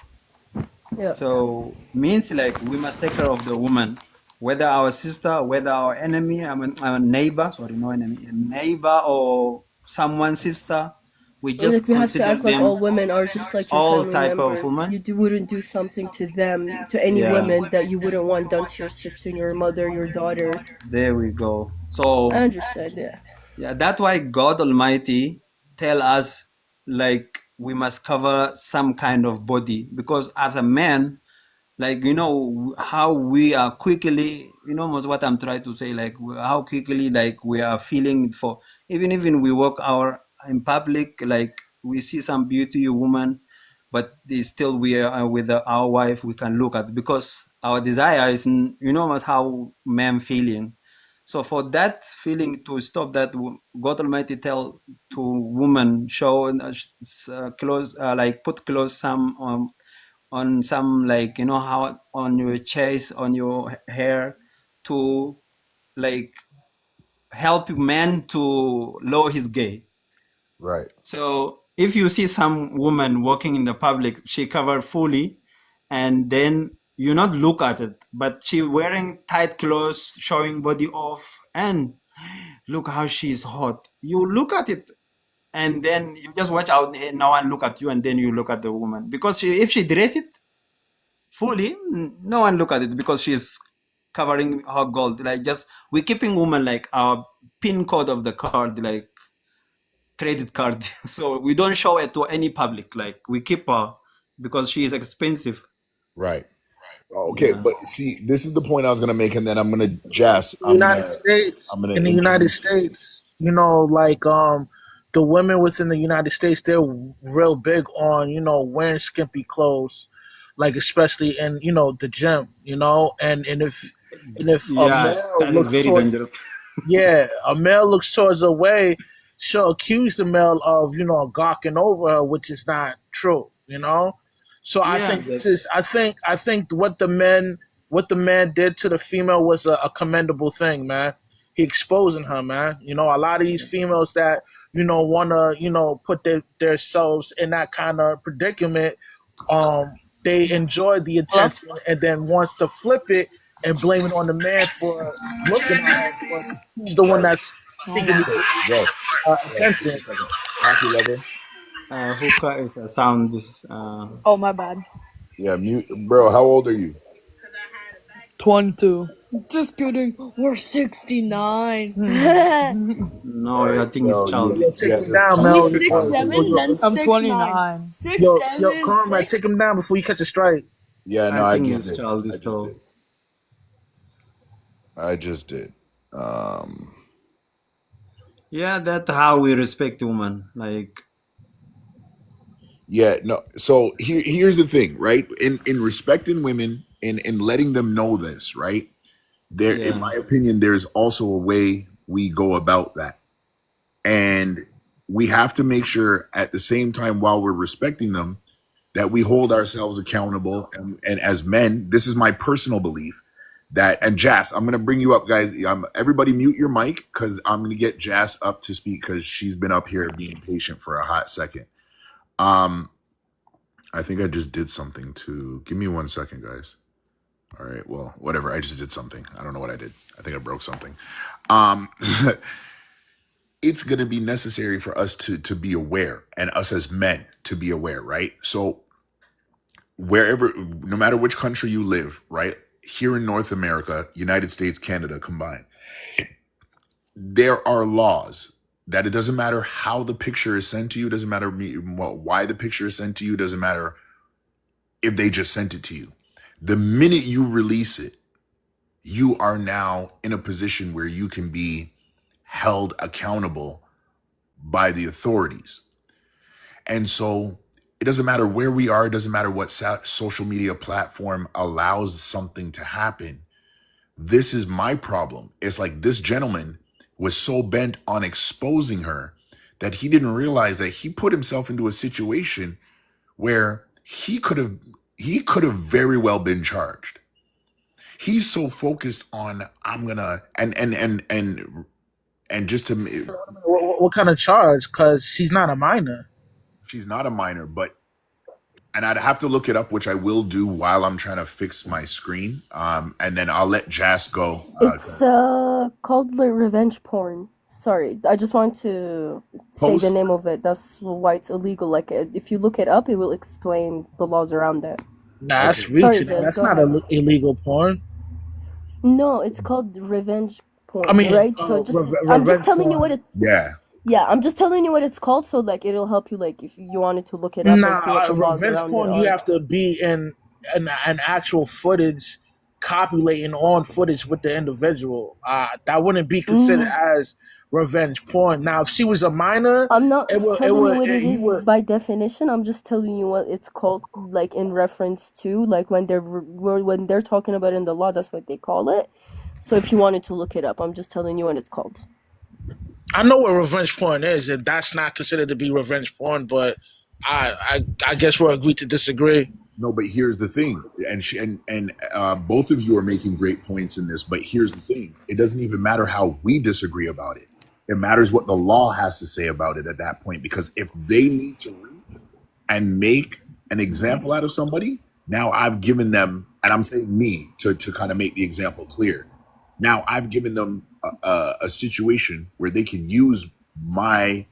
Yeah.
So means like we must take care of the woman, whether our sister, whether our enemy, I mean our neighbor, sorry, no enemy, a neighbor or someone's sister. We
Like
just
we have to
consider
act like
them
all women are just like your
all
family
type of
members.
women.
You wouldn't do something to them, to any
Yeah,
women that you wouldn't want done to your sister, your mother, your daughter.
there we go. So
I understand. Yeah.
yeah, that's why God Almighty tell us like we must cover some kind of body because as a man, like how we are quickly, most what I'm trying to say, like how quickly like we are feeling for even we walk our in public, like we see some beauty woman, but they still we are with our wife we can look at because our desire is must how men feeling. So for that feeling to stop, that God Almighty tell to woman show close like put close some on some like how on your chest on your hair to like help man to lower his gaze.
Right.
So if you see some woman walking in the public, she covered fully, and then you not look at it, but she wearing tight clothes showing body off, and look how she is hot, you look at it, and then you just watch out, no one look at you, and then you look at the woman because if she dress it fully, no one look at it because she's covering her gold. Like just we keeping woman like our pin code of the card, like credit card. So we don't show it to any public. Like we keep her because she is expensive.
Right. Okay,
Yeah.
but see, this is the point I was gonna make, and then I'm gonna Jess.
United States,
I'm gonna
in the United
introduce you.
States, like the women within the United States, they're real big on wearing skimpy clothes, like especially in the gym, and if a
Yeah,
male
that is
looks
very
towards
dangerous.
yeah, a male looks towards a way, she'll accuse the male of gawking over her, which is not true. So I
Yeah,
think this is I think what the man did to the female was a commendable thing, man. He exposing her, man. A lot of these females that want to put their selves in that kind of predicament, they enjoy the
Hello?
attention and then wants to flip it and blame it on the man for looking at her, but he's the one
Right.
that's
Oh
seeking
my.
the
Jess. Jess, just
attention.
a second. Hockey lover.
hookah is a sound.
Oh my bad.
Yeah, mute, bro. How old are you?
22. Just kidding. We're 69.
No, I think it's
Yo,
childish.
Yo, take
yeah,
him
that's
down,
He's
Mel.
childish.
six
Honestly,
seven, then
Yo,
I'm 29. 6 7
Conrad,
6.
take him down before you catch a strike.
yeah, no,
I
I
think
just
it's
did. I
childish
just
though.
did. I just did. Um,
Yeah, that's how we respect women. Like,
yeah, no. So here's the thing, right? In respecting women, in letting them know this, right? There, in
yeah,
my opinion, there's also a way we go about that. And we have to make sure at the same time while we're respecting them that we hold ourselves accountable. And as men, this is my personal belief that, and Jas, I'm going to bring you up, guys. Everybody mute your mic because I'm going to get Jas up to speak because she's been up here being patient for a hot second. I think I just did something to, give me 1 second, guys. All right, well, whatever. I just did something. I don't know what I did. I think I broke something. It's going to be necessary for us to be aware, and us as men to be aware, right? So wherever, no matter which country you live, right? Here in North America, United States, Canada combined, there are laws that it doesn't matter how the picture is sent to you, doesn't matter why the picture is sent to you, doesn't matter if they just sent it to you. The minute you release it, you are now in a position where you can be held accountable by the authorities. And so it doesn't matter where we are, it doesn't matter what social media platform allows something to happen. This is my problem. It's like this gentleman was so bent on exposing her that he didn't realize that he put himself into a situation where he could have very well been charged. He's so focused on I'm gonna and just to
What kind of charge? Because she's not a minor.
she's not a minor, but and I'd have to look it up, which I will do while I'm trying to fix my screen. And then I'll let Jas go.
It's called like revenge porn. Sorry, I just want to say the
Post.
name of it. That's why it's illegal. Like, if you look it up, it will explain the laws around it.
Nah, that's
Okay.
Sorry,
reaching.
Jess,
That's
go
not
ahead.
illegal porn.
No, it's called revenge porn,
I mean,
right? So I'm just
revenge
telling you what
porn.
it's.
Yeah.
Yeah, I'm just telling you what it's called, so like it'll help you, like if you wanted to look it up and see what
Nah,
the laws
revenge
around it
porn. You
are.
have to be in an actual footage, copulating on footage with the individual. That wouldn't be considered as revenge porn. Now, if she was a minor,
I'm not
it would. It
telling you
would.
what it
He
is
would.
by definition. I'm just telling you what it's called, like in reference to, like when they're talking about it in the law, that's what they call it. So if you wanted to look it up, I'm just telling you what it's called.
I know what revenge porn is, and that's not considered to be revenge porn. But I guess we'll agree to disagree.
No, but here's the thing, and both of you are making great points in this. But here's the thing: it doesn't even matter how we disagree about it. It matters what the law has to say about it at that point. Because if they need to reach and make an example out of somebody, now I've given them, and I'm saying me to kind of make the example clear. Now I've given them a situation where they can use my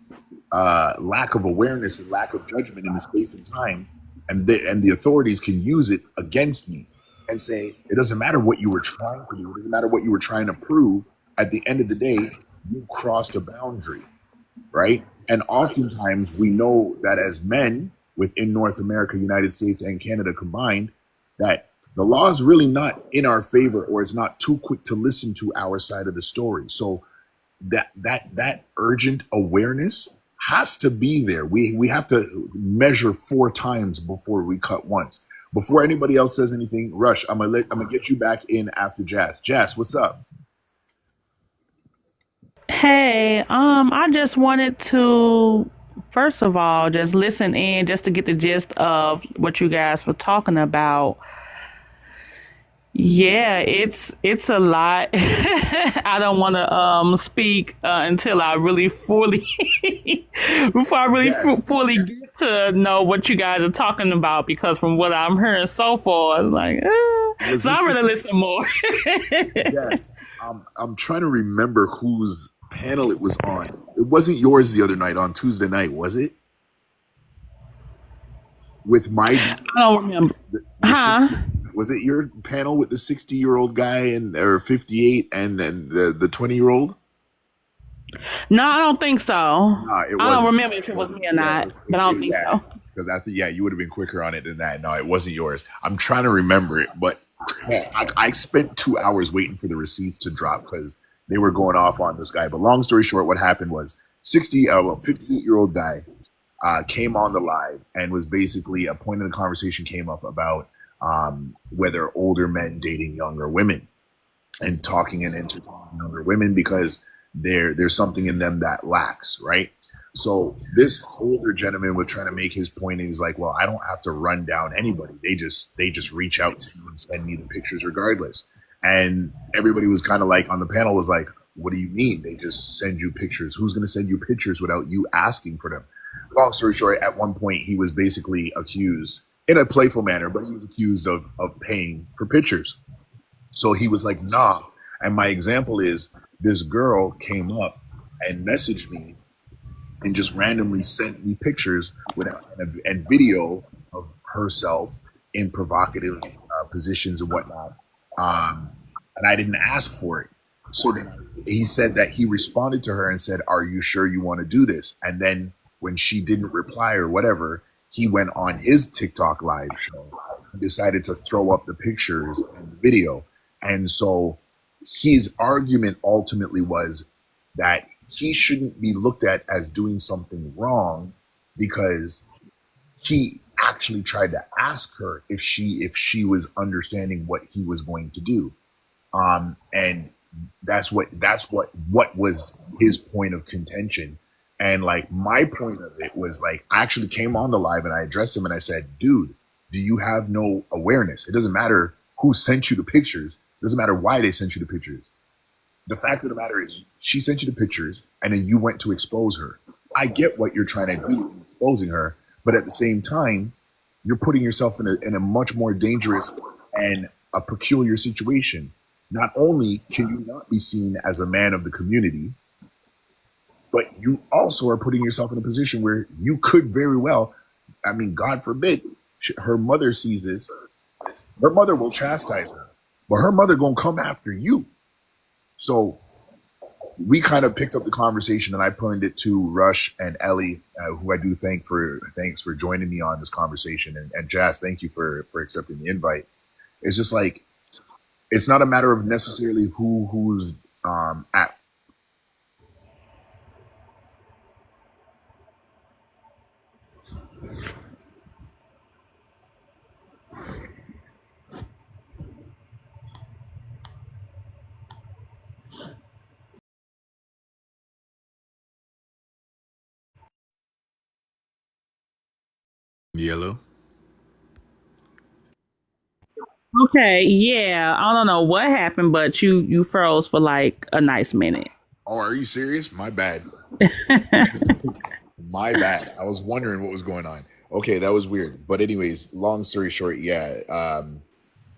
lack of awareness and lack of judgment in the space and time, and the authorities can use it against me and say it doesn't matter what you were trying to do, it doesn't matter what you were trying to prove. At the end of the day, you crossed a boundary, right? And oftentimes we know that as men within North America, United States, and Canada combined, that the law is really not in our favor, or it's not too quick to listen to our side of the story. So that urgent awareness has to be there. We have to measure 4 times before we cut once. Before anybody else says anything, Rush, I'm gonna get you back in after Jas. Jas, what's up?
Hey, I just wanted to, first of all, just listen in just to get the gist of what you guys were talking about. Yeah, it's a lot. I don't want to speak until I really fully before I really
Yes.
fully get to know what you guys are talking about, because from what I'm hearing so far, it's like
Was
so
this
I'm
the
gonna listen more.
Yes. I'm trying to remember whose panel it was on. It wasn't yours the other night on Tuesday night, was it? With my
I don't remember.
the
Huh?
60, was it your panel with the 60-year-old guy and or 58 and then the 20-year-old?
No, I don't think so.
No, it
I don't
wasn't.
remember if it was me or
Yeah,
not, but I don't think
yeah.
so.
Because I think you would have been quicker on it than that. No, it wasn't yours. I'm trying to remember it, but I spent 2 hours waiting for the receipts to drop because they were going off on this guy. But long story short, what happened was 58-year-old guy came on the live and was basically a point of the conversation came up about whether older men dating younger women and talking and entertaining younger women because there's something in them that lacks, right? So this older gentleman was trying to make his point, and he's like, "Well, I don't have to run down anybody. They just reach out to you and send me the pictures regardless." And everybody was kind of like on the panel was like, "What do you mean? They just send you pictures? Who's going to send you pictures without you asking for them?" Long story short, at one point he was basically accused in a playful manner, but he was accused of paying for pictures. So he was like, nah. And my example is this girl came up and messaged me and just randomly sent me pictures and video of herself in provocative positions and whatnot. And I didn't ask for it. So then he said that he responded to her and said, "Are you sure you want to do this?" And then when she didn't reply or whatever, he went on his TikTok live show and decided to throw up the pictures and the video. And so his argument ultimately was that he shouldn't be looked at as doing something wrong because he actually tried to ask her if she was understanding what he was going to do. And that's what was his point of contention. And like my point of it was like I actually came on the live and I addressed him and I said, dude, do you have no awareness? It doesn't matter who sent you the pictures. It doesn't matter why they sent you the pictures. The fact of the matter is she sent you the pictures and then you went to expose her. I get what you're trying to do in exposing her, but at the same time, you're putting yourself in a much more dangerous and a peculiar situation. Not only can you not be seen as a man of the community, but you also are putting yourself in a position where you could very well, I mean, God forbid, her mother sees this, her mother will chastise her, but her mother gonna come after you. So we kind of picked up the conversation and I pointed it to Rush and Ellie, who I do thanks for joining me on this conversation. And Jazz, thank you for accepting the invite. It's just like, it's not a matter of necessarily who's at. Yellow.
Okay, yeah. I don't know what happened, but you froze for like a nice minute.
Oh, are you serious? My bad. My bad. I was wondering what was going on. Okay, that was weird. But anyways, long story short, yeah,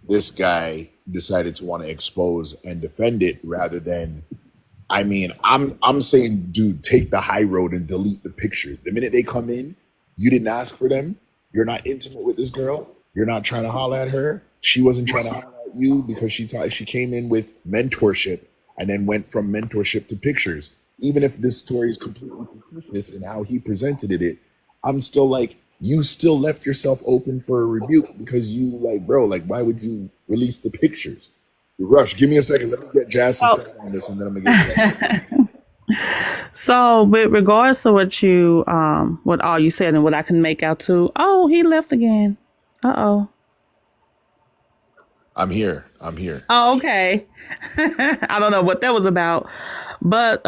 this guy decided to want to expose and defend it rather than. I mean, I'm saying, dude, take the high road and delete the pictures. The minute they come in, you didn't ask for them. You're not intimate with this girl. You're not trying to holler at her. She wasn't trying to holler at you because she came in with mentorship and then went from mentorship to pictures. Even if this story is completely fictitious in how he presented it, I'm still like, you still left yourself open for a rebuke because you like, bro, like, why would you release the pictures? Rush, give me a second. Let me get Jazz's thought on this, and then I'm gonna get.
So, with regards to what all you said and what I can make out too. Oh, he left again. Uh-oh.
I'm here.
Oh, okay. I don't know what that was about, but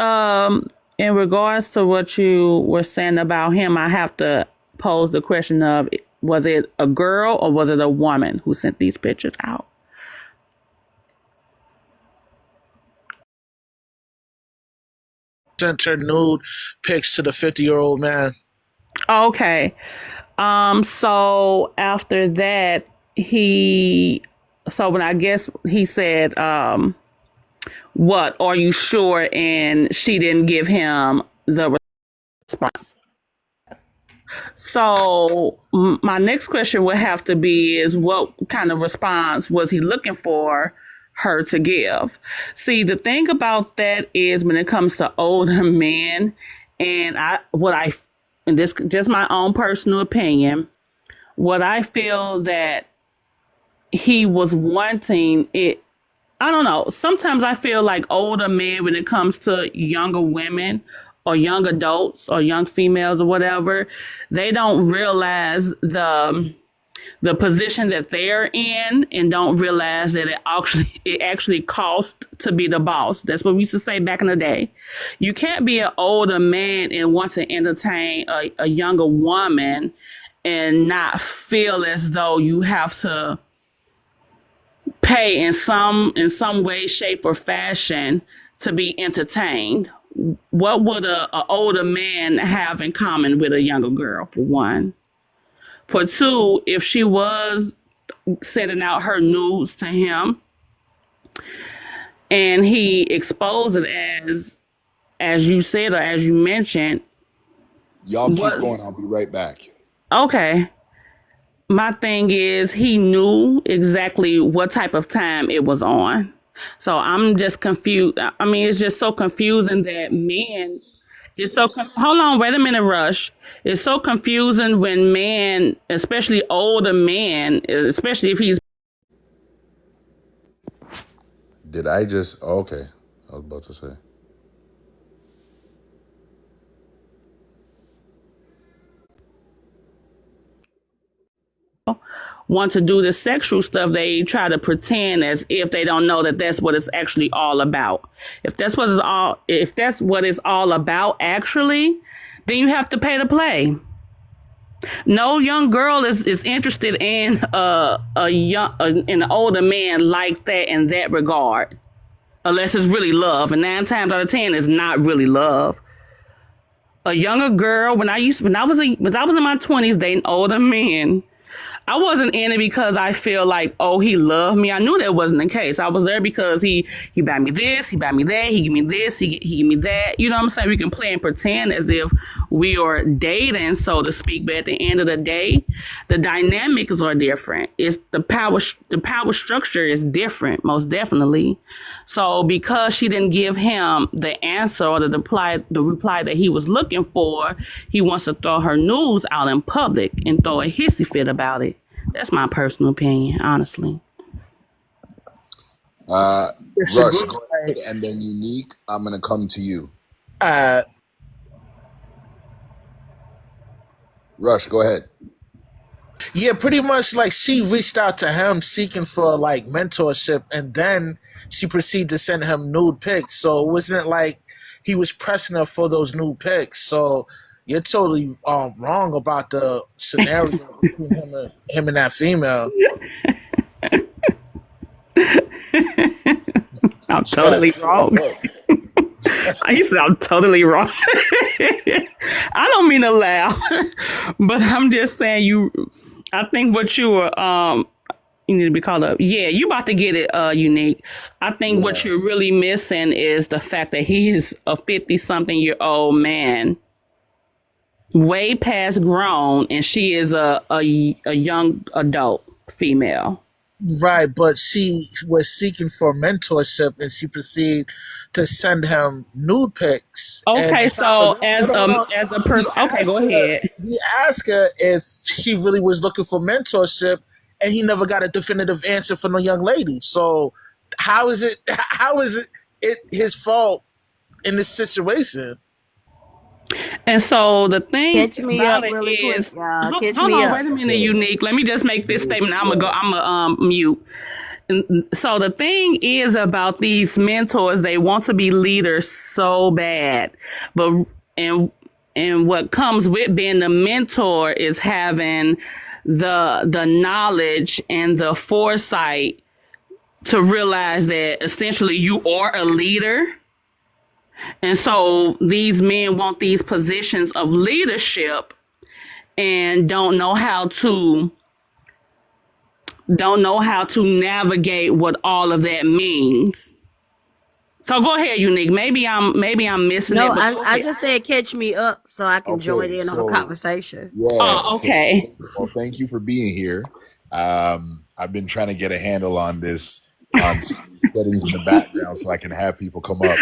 in regards to what you were saying about him, I have to pose the question of: was it a girl or was it a woman who sent these pictures out?
Sent her nude pics to the 50-year-old man.
Okay. So after that, when I guess he said, what, are you sure? And she didn't give him the response. So my next question would have to be is what kind of response was he looking for her to give? See, the thing about that is when it comes to older men, and this just my own personal opinion, what I feel that he was wanting it. I don't know. Sometimes I feel like older men, when it comes to younger women or young adults or young females or whatever, they don't realize the position that they're in and don't realize that it actually costs to be the boss. That's what we used to say back in the day. You can't be an older man and want to entertain a younger woman and not feel as though you have to pay in some way, shape, or fashion to be entertained. What would a older man have in common with a younger girl, for one? For two, if she was sending out her nudes to him, And he exposed it as you said, or as you mentioned,
Y'all keep
what,
going. I'll be right back.
okay. My thing is he knew exactly what type of time it was on. So I'm just confused. I mean, it's just so confusing that men, hold on, wait a minute, Rush. It's so confusing when men, especially older men, especially if he's
Did I just? Oh, okay. I was about to say.
want to do the sexual stuff, they try to pretend as if they don't know that that's what it's actually all about. If that's what it's all about, actually, then you have to pay to play. No young girl is interested in an older man like that in that regard, unless it's really love. And 9 times out of 10, it's not really love. A younger girl, when I was in my 20s dating older men, I wasn't in it because I feel like, oh, he loved me. I knew that wasn't the case. I was there because he buy me this, he buy me that, he give me this, he give me that. You know what I'm saying? We can play and pretend as if we are dating, so to speak. But at the end of the day, the dynamics are different. It's the power structure is different, most definitely. So because she didn't give him the answer or the reply that he was looking for, he wants to throw her news out in public and throw a hissy fit about it. That's my personal opinion, honestly.
Rush, go ahead, and then Unique, I'm gonna come to you. Rush, go ahead.
Yeah, pretty much like she reached out to him seeking for like mentorship, and then she proceeded to send him nude pics. So it wasn't like he was pressing her for those nude pics. So you're totally wrong about the scenario between him and that female.
I'm totally wrong. I said I'm totally wrong. I don't mean to laugh, but I'm just saying I think what you were you need to be called up. Yeah, you about to get it, Unique. I think what you're really missing is the fact that he is a 50-something-year-old man, way past grown, and she is a young adult female.
Right, but she was seeking for mentorship, and she proceeded to send him nude pics.
Okay, so as a person, okay, go ahead.
He asked her if she really was looking for mentorship, and he never got a definitive answer from the young lady. So how is it his fault in this situation?
And so the thing
Catch me up
about it
really quick,
is,
y'all. Catch
hold
me
on,
up.
wait a minute, Unique. Let me just make this statement. I'm gonna mute. And so the thing is about these mentors, they want to be leaders so bad, but and what comes with being the mentor is having the knowledge and the foresight to realize that essentially you are a leader. And so these men want these positions of leadership and don't know how to navigate what all of that means. So go ahead, Unique. Maybe I'm missing
No,
it.
I just said catch me up so I can join in on the conversation.
Yeah.
Oh, okay.
Well, thank you for being here. I've been trying to get a handle on this, on settings in the background so I can have people come up.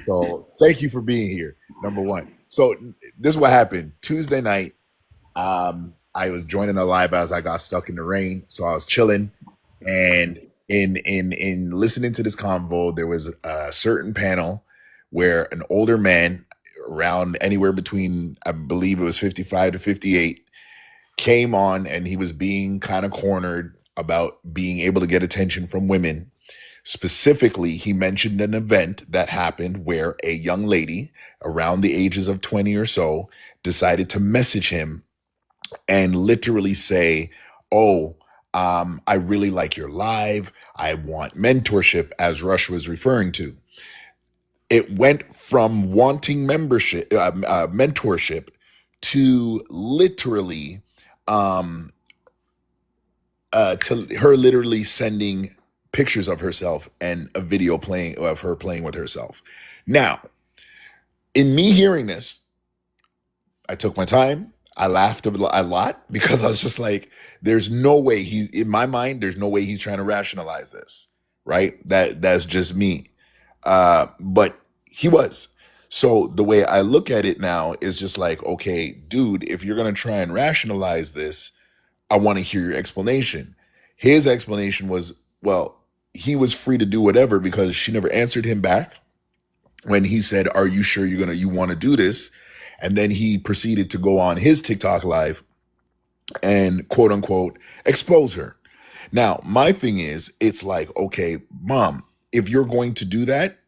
So thank you for being here, number one. So this is what happened. Tuesday night, I was joining a live as I got stuck in the rain. So I was chilling, and in listening to this convo, there was a certain panel where an older man, around anywhere between, I believe it was 55 to 58, came on, and he was being kind of cornered about being able to get attention from women. Specifically, he mentioned an event that happened where a young lady around the ages of 20 or so decided to message him and literally say, oh, I really like your live. I want mentorship, as Rush was referring to. It went from wanting mentorship to literally to her literally sending pictures of herself and a video playing of her playing with herself. Now, in me hearing this, I took my time. I laughed a lot because I was just like, there's no way he's in my mind. There's no way he's trying to rationalize this, right? That's just me. But he was. So the way I look at it now is just like, okay, dude, if you're going to try and rationalize this, I want to hear your explanation. His explanation was, well, he was free to do whatever because she never answered him back when he said, are you sure you want to do this? And then he proceeded to go on his TikTok live and quote unquote expose her. Now, my thing is, it's like, okay, mom, if you're going to do that,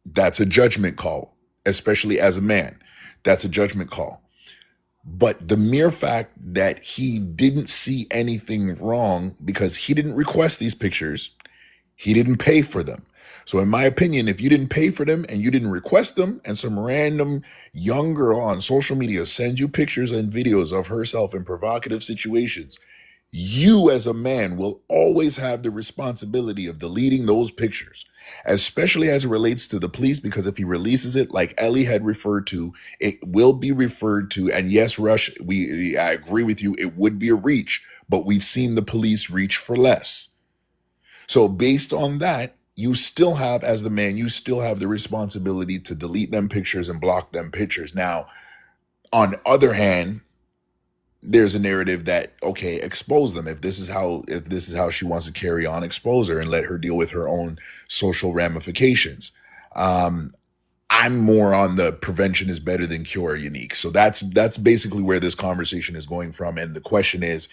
that's a judgment call, especially as a man. That's a judgment call. But the mere fact that he didn't see anything wrong because he didn't request these pictures, he didn't pay for them. So in my opinion, if you didn't pay for them and you didn't request them and some random young girl on social media sends you pictures and videos of herself in provocative situations, you as a man will always have the responsibility of deleting those pictures, especially as it relates to the police, because if he releases it, like Ellie had referred to, it will be referred to. And yes, Rush, I agree with you. It would be a reach, but we've seen the police reach for less. So based on that, you still have, as the man, you still have the responsibility to delete them pictures and block them pictures. Now, on the other hand, there's a narrative that, okay, expose them. If this is how she wants to carry on, expose her and let her deal with her own social ramifications. I'm more on the prevention is better than cure, Unique. So that's basically where this conversation is going from. And the question is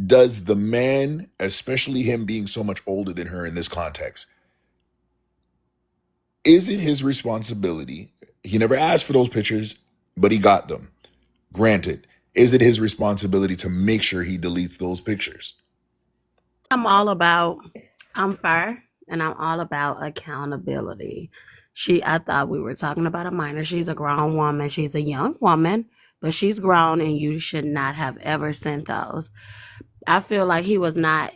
does the man, especially him being so much older than her in this context, is it his responsibility? He never asked for those pictures, but he got them. Granted, is it his responsibility to make sure he deletes those pictures?
I'm fair, and I'm all about accountability. I thought we were talking about a minor. She's a grown woman. She's a young woman, but she's grown, and you should not have ever sent those. I feel like he was not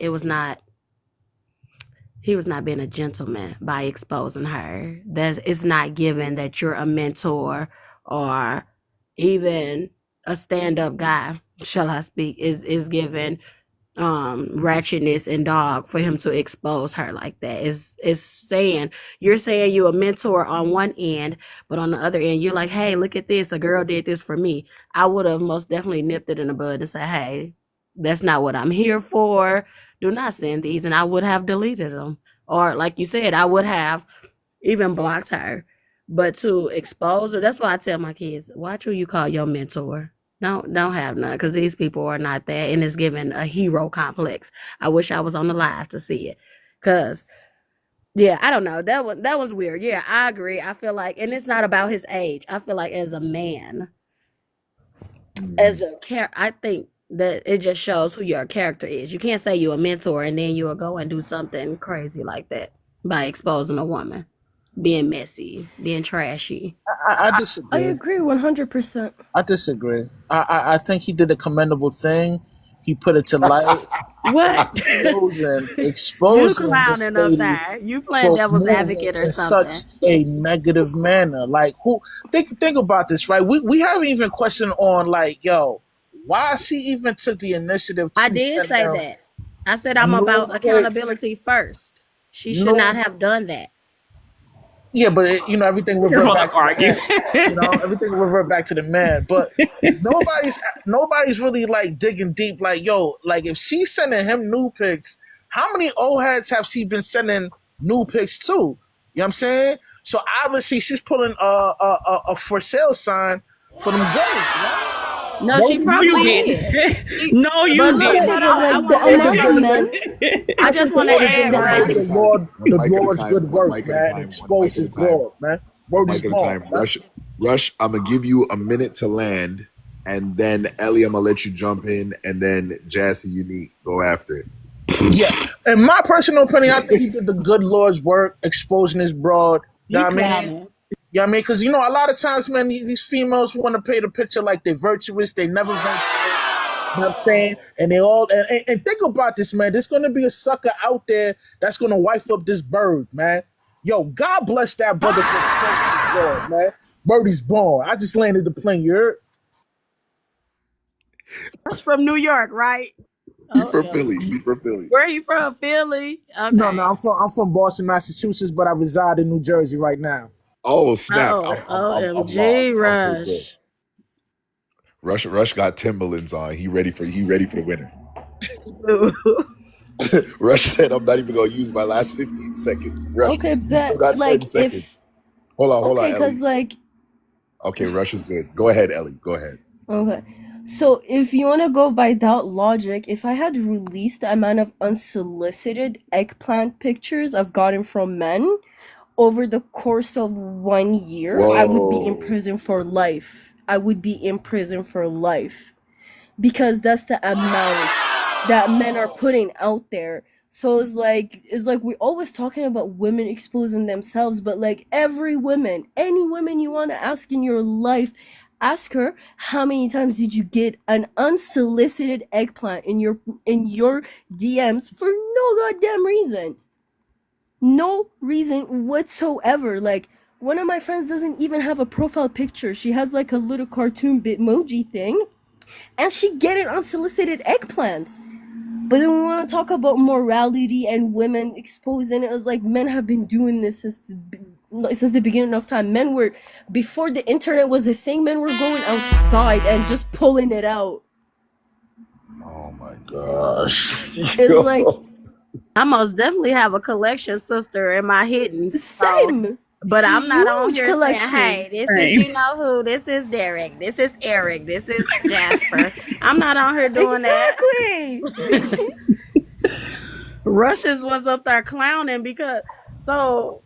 being a gentleman by exposing her. It's not given that you're a mentor or even a stand-up guy, shall I speak, is given ratchetness and dog for him to expose her like that. It's saying you're a mentor on one end, but on the other end you're like, hey, look at this, a girl did this for me. I would have most definitely nipped it in the bud and said, hey, that's not what I'm here for. Do not send these. And I would have deleted them. Or like you said, I would have even blocked her. But to expose her, that's why I tell my kids, watch who you call your mentor. Don't have none, because these people are not that, and it's giving a hero complex. I wish I was on the live to see it, because yeah, I don't know, that was weird. Yeah, I agree. I feel like, and it's not about his age. I feel like as a man, I think that it just shows who your character is. You can't say you're a mentor and then you'll go and do something crazy like that by exposing a woman, being messy, being trashy.
I disagree.
I agree 100%.
I disagree. I think he did a commendable thing. He put it to light.
What?
Exposing
you clowning
this lady
up there. You playing devil's advocate or
in
something.
such a negative manner. Like, who? Think about this, right? We haven't even questioned on, like, yo, why she even took the initiative to
I did say
them.
that. I said I'm about accountability first. She should not have done that.
Yeah, but everything revert back to the man. Everything revert back to the man. But nobody's really like digging deep. Like, yo, like if she's sending him new pics, how many old heads have she been sending new pics to? You know what I'm saying? So obviously she's pulling a for sale sign for them gays. Right?
No, she probably is.
No, you didn't.
I just want to add
the Lord's good work, man. Expose his Lord, man.
Rush, I'm going to give you a minute to land, and then Ellie, I'm going to let you jump in, and then Jassy, Unique, go after it.
Yeah. In my personal opinion, I think he did the good Lord's work, exposing his broad. You know what I mean? You know what I mean? Because, a lot of times, man, these females want to paint a picture like they're virtuous. They never virtuous. You know what I'm saying? And they all and think about this, man. There's gonna be a sucker out there that's gonna wife up this bird, man. Yo, God bless that brother for exposing his Lord, man. Birdie's born. I just landed the plane. You heard?
That's from New York, right?
He from
Okay.
Philly. He from Philly.
Where are you from? Philly? Okay.
No, I'm from Boston, Massachusetts, but I reside in New Jersey right now.
Oh snap!
Oh,
I'm lost.
OMG,
Okay, good.
Rush.
Rush got Timberlands on. He ready for the winter. Rush said, "I'm not even gonna use my last 15 seconds." Rush,
Okay,
you still
but
got 10
like
seconds.
if
Hold on,
okay,
Ellie.
because like
Okay, Rush is good. Go ahead, Ellie. Go ahead.
okay. So if you want to go by that logic, if I had released the amount of unsolicited eggplant pictures I've gotten from men over the course of 1 year, I would be in
Whoa.
prison for life. I would be in prison for life because that's the amount that men are putting out there. So it's like we're always talking about women exposing themselves, but like every woman, any woman you want to ask in your life, ask her how many times did you get an unsolicited eggplant in your DMs for no goddamn reason. No reason whatsoever. Like one of my friends doesn't even have a profile picture. She has like a little cartoon bitmoji thing, and she get it unsolicited eggplants. But then we want to talk about morality and women exposing it. It's like men have been doing this since the beginning of time. Men were, before the internet was a thing, men were going outside and just pulling it out.
Oh my gosh.
It's like
I most definitely have a collection, sister, in my hidden.
same.
But I'm not on
Huge
here
collection.
saying, hey, this is you know who, this is Derek, this is Eric, this is Jasper. I'm not on here doing
Exactly.
that. Rushes was up there clowning because, so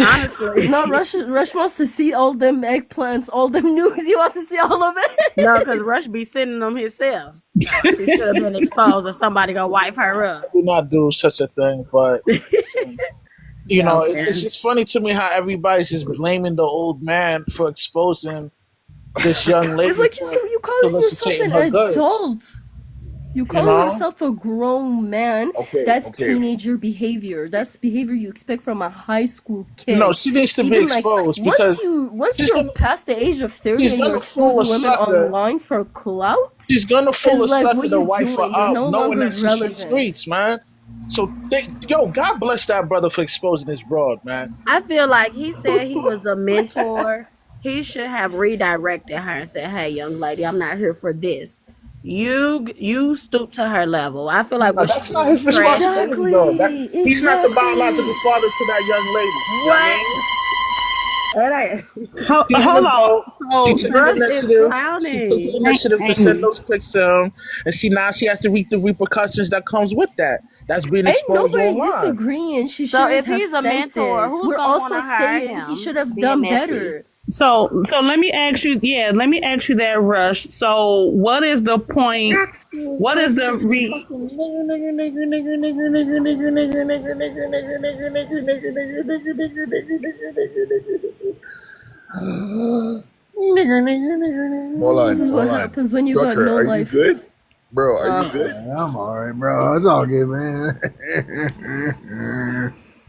honestly,
No, Rush wants to see all them eggplants, all them news. He wants to see all of it.
no, because Rush be sending them himself. She should have been exposed or somebody gonna wipe her up.
I do not do such a thing, but you know,
Okay.
it's just funny to me how everybody's just blaming the old man for exposing this young lady.
It's like you calling yourself
soliciting
an
her goods.
adult. You calling
know?
yourself a grown man.
Okay,
That's
okay.
teenager behavior. That's behavior you expect from a high school kid.
No, she needs to be
Even like
exposed
once
because
you're
gonna-
past the age of 30
she's
and you're
gonna fool a
exposing women
sucker.
online for clout,
she's gonna fool a
it's like,
sucker
what
to
you
wife her
doing? You're
out,
no
knowing
longer
that she's from the
relevant.
streets, man. So, God bless that brother for exposing his broad, man.
I feel like he said he was a mentor. He should have redirected her and said, hey, young lady, I'm not here for this. You stoop to her level. I feel like
No,
what
that's
she
not
did
his
was trash.
responsibility, though. He's not the biological father to that young lady. You know what I mean?
Hold on.
She
So,
took the
Russ is
initiative. She took
clowning.
the initiative to send those pics to him, and now she has to reap the repercussions that comes with that. That's being
Ain't
exposed
nobody
online.
disagreeing. She
So
shouldn't
if
have
he's a
sent
mentor,
this.
who's
We're
gonna
also
wanna hire
saying he
him
should have
being
done
messy?
better.
so let me ask you. Yeah, let me ask you that, Rush. So, what is the point? What is the
Hold on.
This is what
hold on.
happens when you got
Tucker,
no
are you
life.
good? Bro, are you good?
I'm alright, bro. It's all good, man.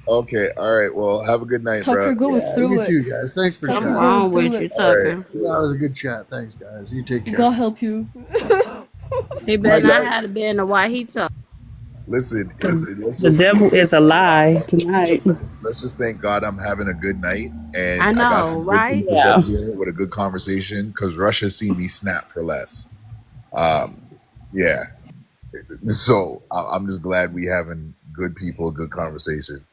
Okay, all right. Well, have a good night,
Tucker
bro.
going
Yeah,
through
you
it.
too, guys. Thanks for
Tucker
What's
chatting.
wrong
going
with
through
you,
it.
Tucker?
That was a good chat. Thanks, guys. You take care.
God help you.
He better
My
not
guy.
have to be in the white he talk.
Listen, let's
the
just
devil is a lie tonight?
let's just thank God I'm having a good night, and
I
got
know,
some good
right?
people
Yeah.
up here with a good conversation. Because Rush has seen me snap for less. Yeah. So I'm just glad we having good people, good conversation,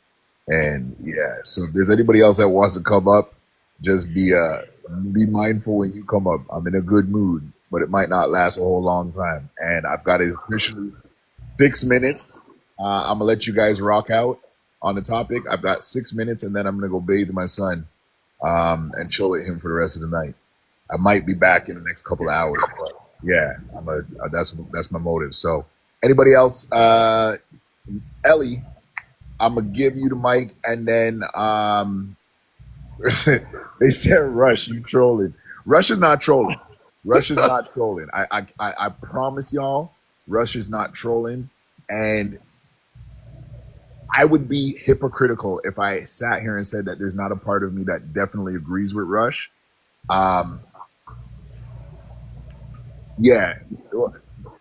and yeah. So if there's anybody else that wants to come up, just be mindful when you come up. I'm in a good mood, but it might not last a whole long time, and I've got it officially 6 minutes. I'm gonna let you guys rock out on the topic. I've got 6 minutes, and then I'm gonna go bathe my son, and chill with him for the rest of the night. I might be back in the next couple of hours, but yeah, that's my motive. So, anybody else? Ellie, I'm gonna give you the mic, and then they said Rush, you trolling. Rush is not trolling. Rush is not trolling. I promise y'all, Rush is not trolling. And I would be hypocritical if I sat here and said that there's not a part of me that definitely agrees with Rush. Um, yeah,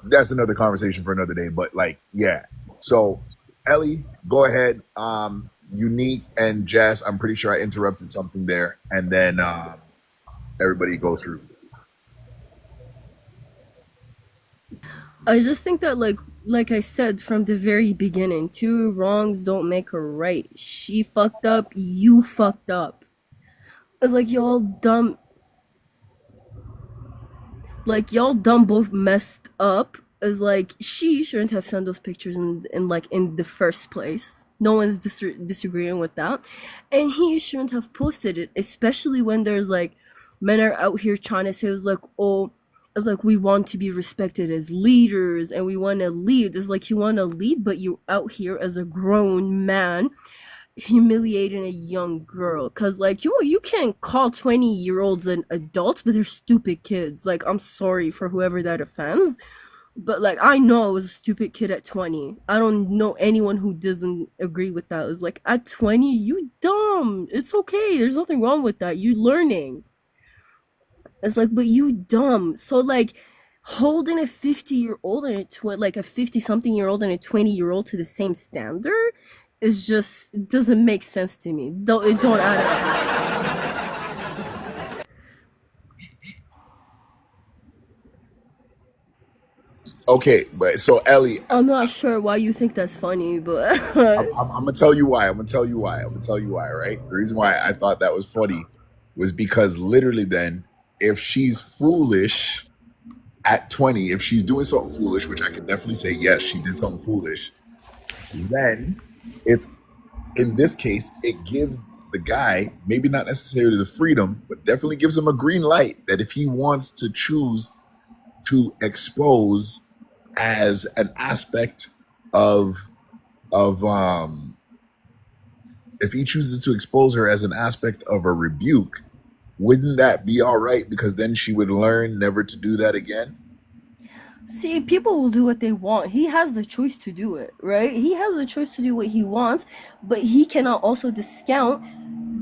that's another conversation for another day. But like, yeah. So, Ellie, go ahead. Unique and Jess, I'm pretty sure I interrupted something there, and then everybody go through.
I just think that like I said from the very beginning, two wrongs don't make a right. She fucked up, you fucked up. It's like y'all dumb, both messed up. Is like she shouldn't have sent those pictures in the first place. No one's disagreeing with that, and he shouldn't have posted it, especially when there's like men are out here trying to say it's like, oh, it's like we want to be respected as leaders and we want to lead. It's like you want to lead, but you're out here as a grown man humiliating a young girl. Cause like you can't call 20-year-olds an adult, but they're stupid kids. Like, I'm sorry for whoever that offends, but like I know I was a stupid kid at 20. I don't know anyone who doesn't agree with that. It's like at 20, you dumb. It's okay. There's nothing wrong with that. You learning. It's like, but you dumb. So like holding a 50-year-old and a 50-something-year-old and a 20-year-old to the same standard is just, it doesn't make sense to me. Though it don't add up.
Okay, but so Ellie,
I'm not sure why you think that's funny, but
I'm gonna tell you why. I'm gonna tell you why. Right? The reason why I thought that was funny was because literally, then, if she's foolish at 20, if she's doing something foolish, which I can definitely say yes, she did something foolish, then it's, in this case, it gives the guy maybe not necessarily the freedom, but definitely gives him a green light that if he wants to choose to expose as an aspect of if he chooses to expose her as an aspect of a rebuke, wouldn't that be all right? Because then she would learn never to do that again.
see, people will do what they want. He has the choice to do it, right? He has the choice to do what he wants, but he cannot also discount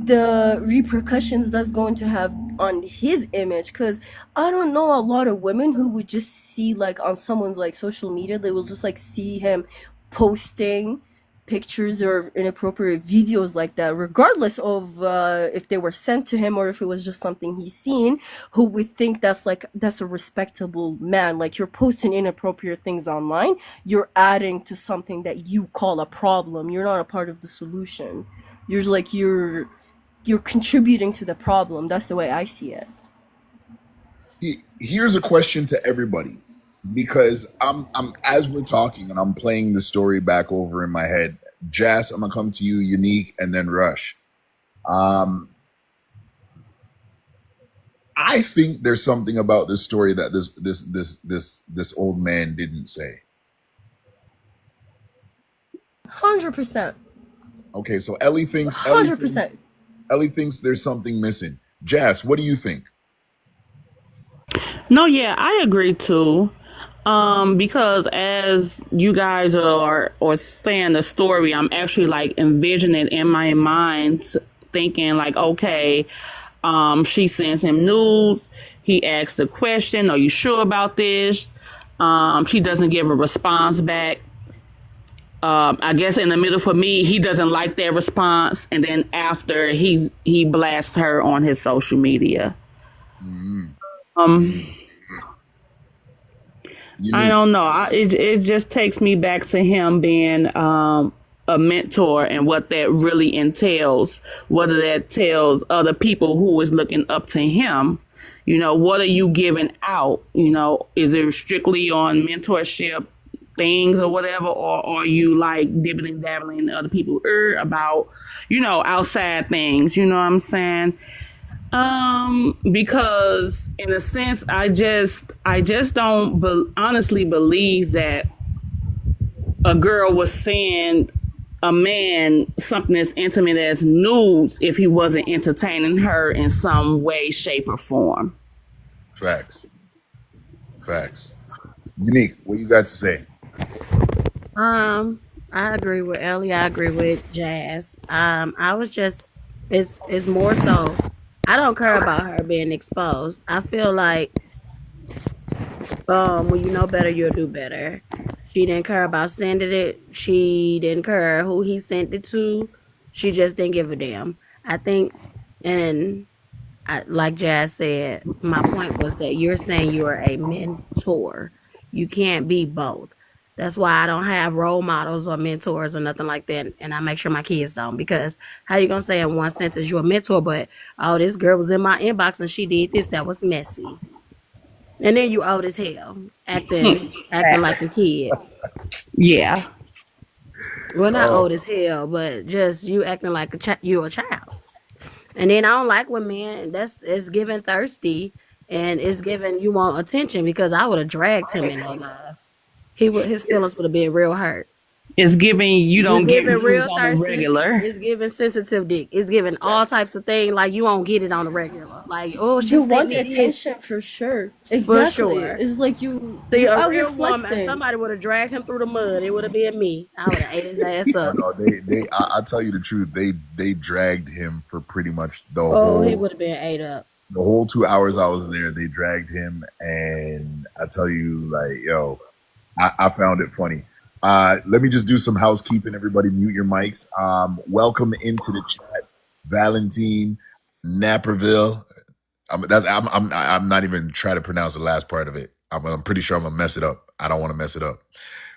the repercussions that's going to have on his image. Because I don't know a lot of women who would just see like on someone's like social media, they will just like see him posting pictures or inappropriate videos like that, regardless of if they were sent to him or if it was just something he's seen, who would think that's a respectable man. Like, you're posting inappropriate things online, you're adding to something that you call a problem. You're not a part of the solution. You're contributing to the problem. That's the way I see it.
Here's a question to everybody, because I'm as we're talking and I'm playing the story back over in my head. Jess, I'm gonna come to you, Unique, and then Rush. I think there's something about this story that this old man didn't say.
100%.
Okay, so Ellie thinks
100%.
Ellie thinks there's something missing. Jess, what do you think?
No, yeah, I agree too. Because as you guys are or saying the story, I'm actually like envisioning in my mind, thinking like, okay, she sends him news. He asks the question, "Are you sure about this?" She doesn't give a response back. I guess in the middle for me, he doesn't like that response, and then after he blasts her on his social media. I don't know. It just takes me back to him being a mentor and what that really entails. Whether that tells other people who is looking up to him, what are you giving out? Is it strictly on mentorship things or whatever, or are you like dibbling dabbling in other people about outside things? You know what I'm saying? Because in a sense, I just don't honestly believe that a girl was saying a man something as intimate as nudes if he wasn't entertaining her in some way, shape, or form.
Facts. Facts. Unique. What you got to say?
I agree with Ellie. I agree with Jazz. I was just it's more so I don't care about her being exposed. I feel like when you know better, you'll do better. She didn't care about sending it. She didn't care who he sent it to. She just didn't give a damn. I think, and like Jazz said, my point was that you're saying you're a mentor. You can't be both. That's why I don't have role models or mentors or nothing like that, and I make sure my kids don't. Because how you gonna say in one sentence you're a mentor, but oh, this girl was in my inbox and she did this that was messy, and then you old as hell, acting like a kid.
Yeah.
Well, not
Oh,
old as hell, but just you acting like you a child. And then I don't like when men that's it's giving thirsty and it's giving you want attention because I would have dragged him in that love. His feelings would have been real hurt.
It's giving you
You
don't get
giving
views
real
on the
thirsty.
regular.
It's giving sensitive dick. It's giving all types of things like you won't get it on the regular. Like, oh, she
You
sent
want
me this
attention for sure.
for
Exactly.
sure.
It's like you
See,
you
a
out here
real woman,
flexing.
somebody would have dragged him through the mud. It would have been me. I would have ate his ass
oh
up.
no, I'll tell you the truth. They dragged him for pretty much
Oh, he would have been ate up.
the whole 2 hours I was there. They dragged him, and I tell you, like, yo, I found it funny. Let me just do some housekeeping. Everybody, mute your mics. Welcome into the chat, Valentine Naperville. I'm not even trying to pronounce the last part of it. I'm pretty sure I'm gonna mess it up. I don't want to mess it up.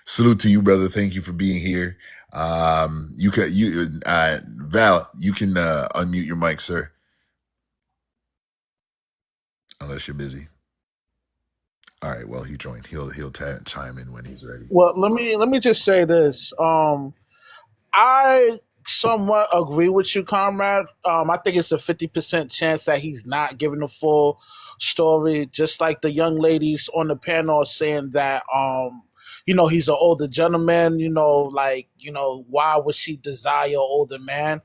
Salute to you, brother. Thank you for being here. Val, you can unmute your mic, sir, unless you're busy. All right. Well, he joined. He'll chime in when he's ready.
Well, let me just say this. I somewhat agree with you, comrade. I think it's a 50% chance that he's not giving the full story. Just like the young ladies on the panel are saying that, he's an older gentleman. Why would she desire an older man?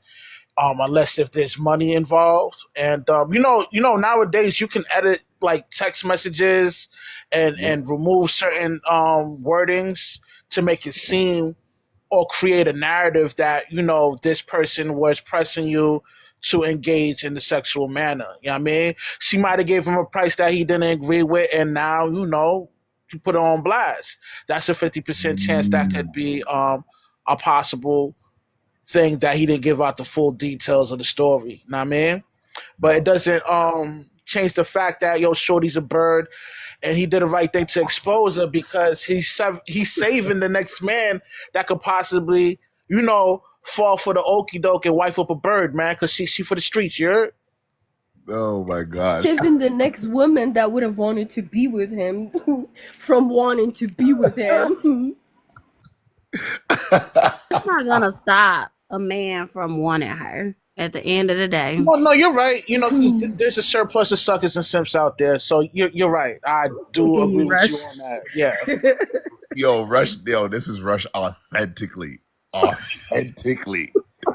Unless if there's money involved. And nowadays you can edit like text messages and
Yeah.
remove certain wordings to make it seem or create a narrative that this person was pressing you to engage in the sexual manner. You know what I mean? She might have gave him a price that he didn't agree with, and now you put it on blast. That's a 50% chance that could be a possible thing that he didn't give out the full details of the story. You know what I mean? But it
No.
doesn't change the fact that Shorty's a bird, and he did the right thing to expose her because he's saving the next man that could possibly fall for the okie doke and wife up a bird, man, because she for the streets. You heard?
Oh my gosh.
Saving the next woman that would have wanted to be with him from wanting to be with him.
It's not gonna stop a man from wanting her at the end of the day.
Well, no, you're right. 'Cause there's a surplus of suckers and simps out there, so you're right. I do agree with you on that. Yeah.
Yo, Rush. Yo, this is Rush authentically. Authentically.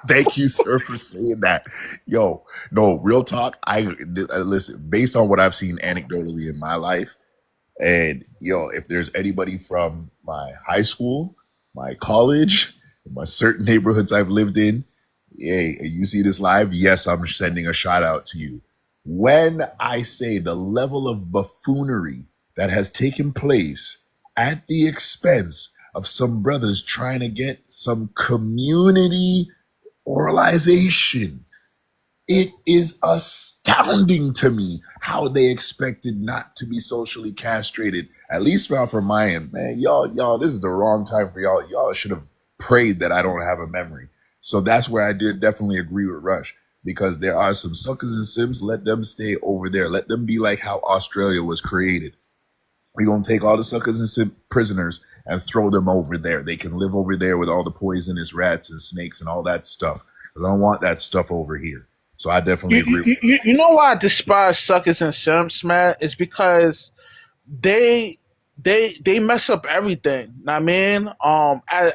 Thank you, sir, for saying that. Yo, no, real talk. Listen, based on what I've seen anecdotally in my life, and if there's anybody from my high school, my college, my certain neighborhoods I've lived in, hey, you see this live? Yes, I'm sending a shout out to you. When I say the level of buffoonery that has taken place at the expense of some brothers trying to get some community oralization, it is astounding to me how they expected not to be socially castrated. At least from my end, man, y'all, this is the wrong time for y'all. Y'all should have prayed that I don't have a memory. So that's where I did definitely agree with Rush, because there are some suckers and sims. Let them stay over there. Let them be like how Australia was created. We're going to take all the suckers and simp prisoners and throw them over there. They can live over there with all the poisonous rats and snakes and all that stuff. Because I don't want that stuff over here. So I definitely agree.
You know why I despise suckers and simps, man? It's because they mess up everything. Know what I mean,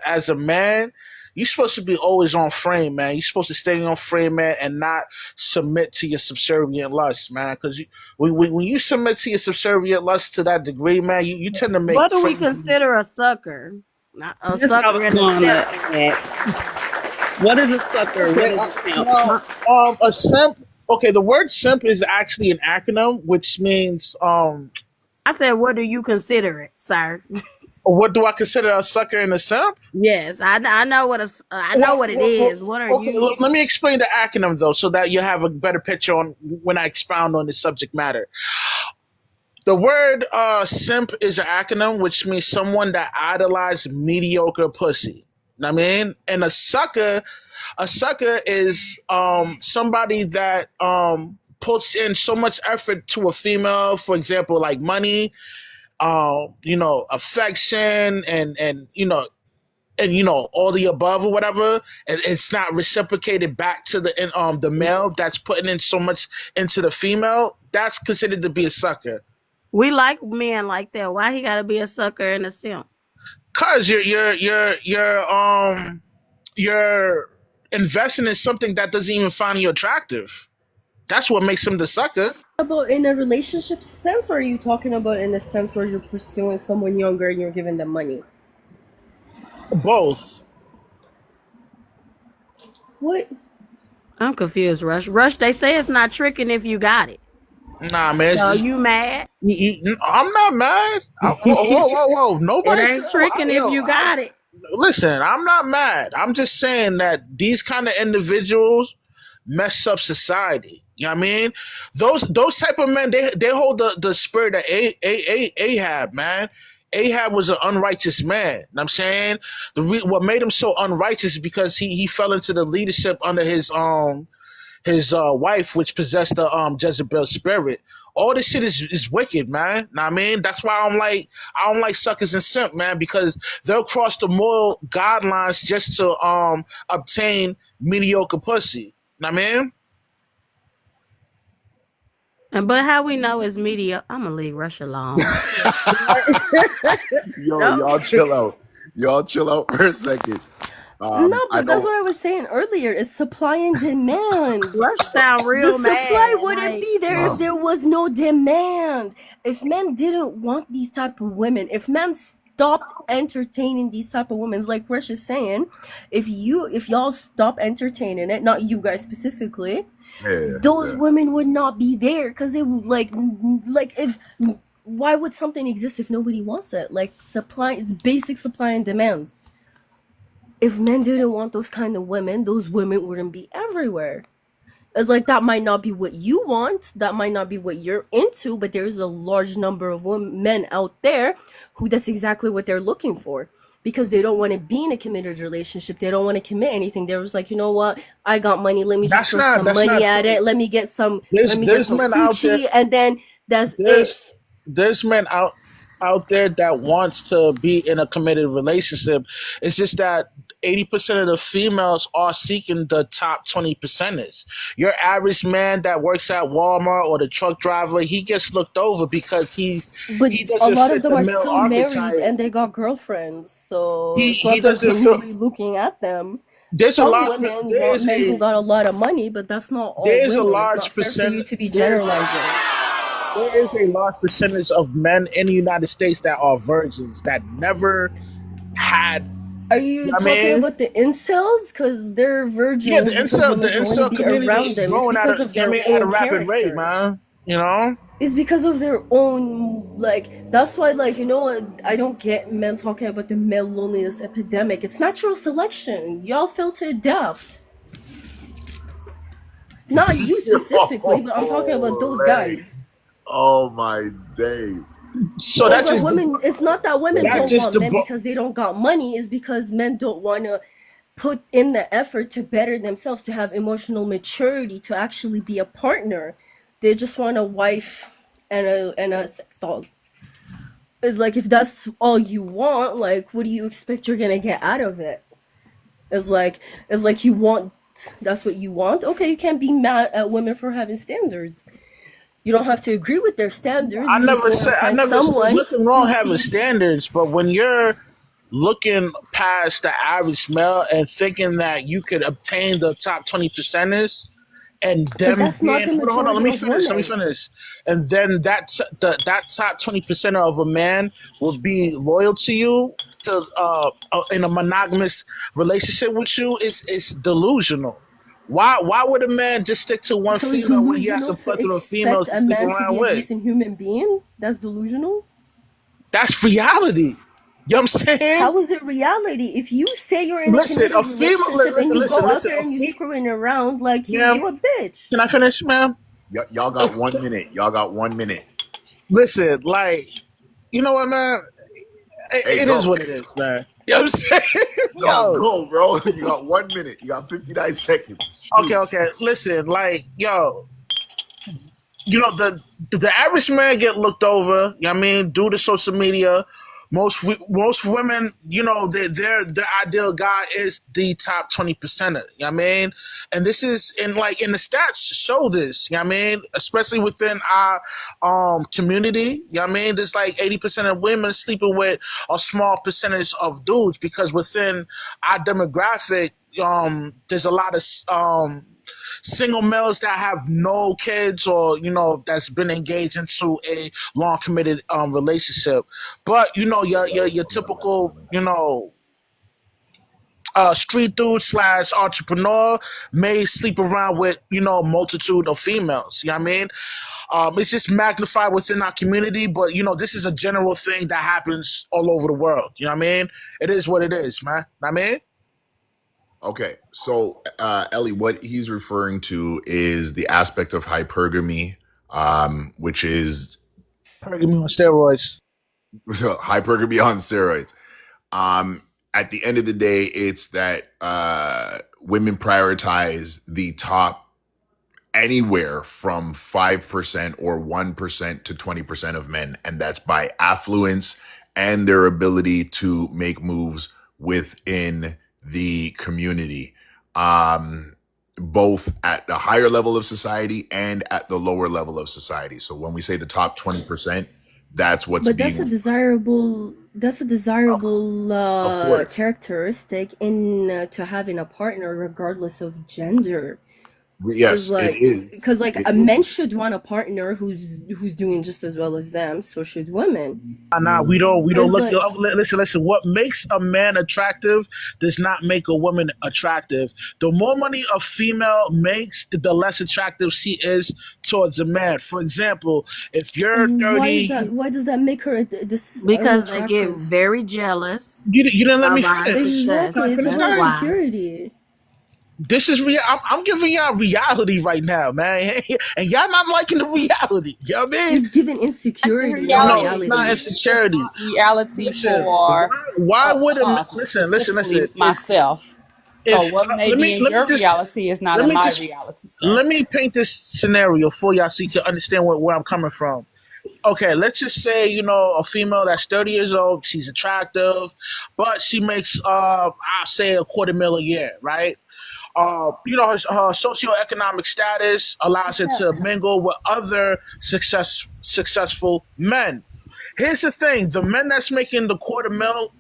as a man, You're supposed to be always on frame, man. You're supposed to stay on frame, man, and not submit to your subservient lust, man. Because when you submit to your subservient lust to that degree, man, you tend to make
What do we
frames.
consider a sucker? Not a
That's what I
sucker
was
in a
going
sense.
to ask. What is a sucker? What
Okay,
is a simp?
a simp. Okay, the word simp is actually an acronym, which means
I said, what do you consider it, sir?
what do I consider a sucker and a simp?
Yes, I know what I know what it is. What are
Okay,
you?
let me explain the acronym though, so that you have a better picture on when I expound on the subject matter. The word simp is an acronym, which means someone that idolizes mediocre pussy. Know what I mean? And a sucker is somebody that puts in so much effort to a female, for example, like money, affection, and all the above or whatever, and it's not reciprocated back to the male that's putting in so much into the female. That's considered to be a sucker.
We like men like that. Why he gotta be a sucker and a simp?
Cause you're investing in something that doesn't even find you attractive. That's what makes him the sucker.
About in a relationship sense, or are you talking about in the sense where you're pursuing someone younger and you're giving them money?
Both.
What?
I'm confused, Rush. Rush, they say it's not tricking if you got it.
Nah, man.
So you mad?
I'm not mad. Whoa.
It
Nobody
ain't tricking if you got it.
Listen, I'm not mad. I'm just saying that these kind of individuals mess up society. You know what I mean? Those type of men, they hold the spirit of Ahab, man. Ahab was an unrighteous man. You know what I'm saying? What made him so unrighteous is because he fell into the leadership under his wife, which possessed the Jezebel spirit. All this shit is wicked, man. Know what I mean? That's why I don't like suckers and simp, man, because they'll cross the moral guidelines just to obtain mediocre pussy. Know what I mean?
But how we know it's media? I'm gonna leave Rush alone.
Y'all chill out. Y'all chill out for a second.
No, but that's what I was saying earlier. It's supply and demand.
Rush sound
The
real
supply
mad.
wouldn't
Like,
be there if there was no demand. If men didn't want these type of women, if men stopped entertaining these type of women, like Rush is saying, if y'all stop entertaining it, not you guys specifically, those women would not be there because it would like if why would something exist if nobody wants it? Like supply, it's basic supply and demand. If men didn't want those kind of women, those women wouldn't be everywhere. It's like that might not be what you want, that might not be what you're into, but there's a large number of men out there who that's exactly what they're looking for. Because they don't want to be in a committed relationship. They don't want to commit anything. They're just like, you know what? I got money. Let me just throw some money at it. Let me get some. Let me get some coochie, and then that's it.
There's men out there that wants to be in a committed relationship. It's just that 80% of the females are seeking the top 20%ers. Your average man that works at Walmart or the truck driver, he gets looked over because he doesn't
a lot
fit
of them
the
are
male
still
archetype.
married and they got girlfriends, so
He
it's not
doesn't
that
feel.
really looking at them.
There's a
Some
large.
women want
There's
men who
a
got a lot of money, but that's not all
there's a
women.
large
It's not fair for
percent.
you to be generalizing.
There is a large percentage of men in the United States that are virgins that never had.
Are you talking about the incels? Because they're virgins.
Yeah, the
because
incel
women don't want to be
community
around
is
them. It's
growing
because of their
at a
own
rapid rate,
character.
man. You know.
It's because of their own, like, that's why, like, you know what, I don't get men talking about the male loneliness epidemic. It's natural selection. Y'all fail to adapt. Not you specifically, but I'm talking about those guys.
Oh my days.
So
It's
that's
like
just
women, it's not that women
That's
don't
just
want
the
men
bo-
because they don't got money. It's because men don't want to put in the effort to better themselves, to have emotional maturity, to actually be a partner. They just want a wife and a sex doll. It's like, if that's all you want, like, what do you expect you're gonna get out of it? It's like you want, that's what you want. Okay, you can't be mad at women for having standards. You don't have to agree with their standards.
I
You just
never
want to
said. I
find
never. There's
someone
nothing wrong
who
having
sees.
standards, but when you're looking past the average male and thinking that you could obtain the top 20 percenters and
But
them
that's not
being
the
hold on, let
majority
me
of
finish. Let me
women.
finish. And then that top 20% of a man will be loyal to you to in a monogamous relationship with you is delusional. Why would a man just stick to one
So it's
female when he has
delusional
a
to
plethora of females
expect
to
a
sleep
man to
around
be a
with?
decent human being? That's delusional?
That's reality. You know what I'm saying?
How is it reality? If you say you're in a
Listen, a
committed
female.
relationship and you go out
Listen.
there and you screwing around, like
Ma'am,
you a bitch.
can I finish, ma'am?
Y'all got 1 minute. Y'all got 1 minute.
Listen, like, you know what, man?
Hey,
It is
go.
what it is, man. You know what I'm saying?
No,
Yo.
go, bro. You got 1 minute. You got 59 seconds.
Okay,
Shoot.
okay. Listen, like, yo, you know the average man get looked over. You know what I mean, due to social media. Most women, you know, their ideal guy is the top 20%er. You know what I mean, and this is in the stats show this. You know what I mean, especially within our community. You know what I mean, there's like 80% of women sleeping with a small percentage of dudes because within our demographic, there's a lot of single males that have no kids or that's been engaged into a long committed relationship, but your typical street dude slash entrepreneur may sleep around with multitude of females. You know what I mean? It's just magnified within our community, but this is a general thing that happens all over the world. You know what I mean? It is what it is, man. Know what I mean?
Okay, so Ellie, what he's referring to is the aspect of hypergamy, which is
Polygamy on steroids.
hypergamy on steroids. At the end of the day, it's that women prioritize the top anywhere from 5% or 1% to 20% of men, and that's by affluence and their ability to make moves within the community, both at the higher level of society and at the lower level of society. So when we say the top 20%, that's what's
But
being.
that's a desirable
Of course.
characteristic in to having a partner regardless of gender.
Yes, it is.
Because like
It
a
is.
men should want a partner who's doing just as well as them. So should women.
Nah, we don't
It's
look.
like
Listen. What makes a man attractive does not make a woman attractive. The more money a female makes, the less attractive she is towards a man. For example, if you're
why is
30,
that? Why does that make her
Because they get
unattractive?
very jealous
you didn't let me
of our
finish.
success.
Exactly, it's
Finish
about
That's
that.
why.
insecurity.
This is real. I'm giving y'all reality right now, man, and y'all not liking the reality. You know what I mean?
It's giving insecurity, not
No,
reality.
it's not
reality.
insecurity.
It's not reality
Listen,
for
why would a
us,
listen?
especially
If
myself. So what may
let
be in
me
your
just
reality is not
let
in
me
my
just
reality, sir.
let me paint this scenario for y'all so you can understand where I'm coming from. Okay, let's just say a female that's 30 years old, she's attractive, but she makes I'll say $250,000 a year, right? Her socioeconomic status allows her to mingle with other successful men. Here's the thing: the men that's making the $250,000,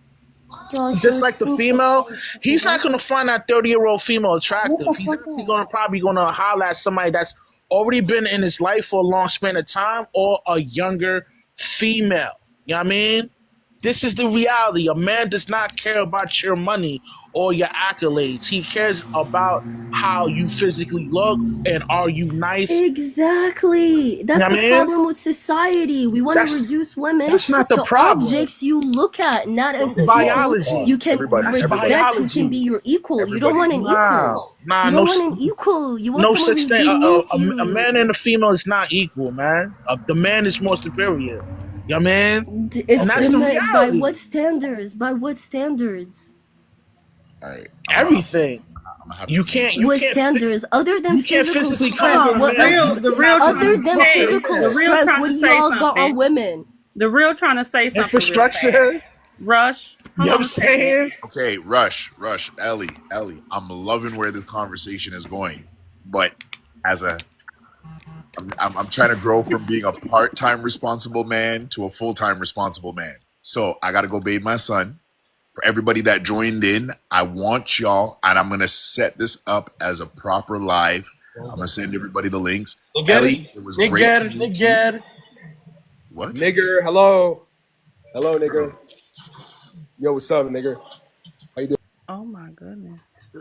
just like the female, he's not going to find that 30-year-old female attractive. He's actually probably going to holler at somebody that's already been in his life for a long span of time or a younger female. You know what I mean? This is the reality. A man does not care about your money or your accolades. He cares about how you physically look and are you nice.
Exactly. That's
You know
the
what I mean?
problem with society. We want
That's
to reduce women
that's not the
to
problem.
objects you look at, not as
It's
people
biology.
you can
That's
respect who can be
biology.
your equal. You don't want an equal.
Nah,
You don't want an equal. You want
no
someone
such
who's
thing.
beneath
A
you.
man and a female is not equal, man. The man is more superior. You know what I mean? And
It's
that's the
by
reality.
what standards? By what standards?
All right.
Everything.
I'm gonna have
You
to
can't.
What standards? Other than
You can't
physical
physically
strength,
conquer a
what
man.
else?
The real
Other
trying
than
to
physical
the real
strength,
trying
what
to
do
say
y'all got on
something.
women?
The real trying to say something real
Infrastructure.
fast. Rush.
You
Hold
know what
on
I'm
a second.
saying?
Okay, Rush, Ellie. I'm loving where this conversation is going, but as I'm trying to grow from being a part-time responsible man to a full-time responsible man. So I got to go bathe my son. For everybody that joined in, I want y'all, and I'm gonna set this up as a proper live. I'm gonna send everybody the links. Ellie, it was great to meet you.
Nigger.
What?
Nigger, hello. Hello, nigger. Yo, what's up, nigger? How you doing?
Oh my goodness.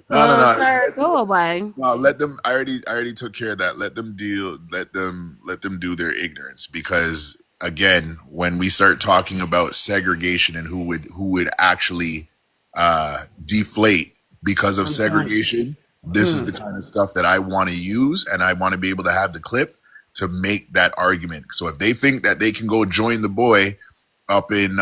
No.
Sir, go away.
No, let them. I already took care of that. Let them deal. Let them do their ignorance. Because again, when we start talking about segregation and who would actually deflate because of segregation, this is the kind of stuff that I want to use, and I want to be able to have the clip to make that argument. So if they think that they can go join the boy up in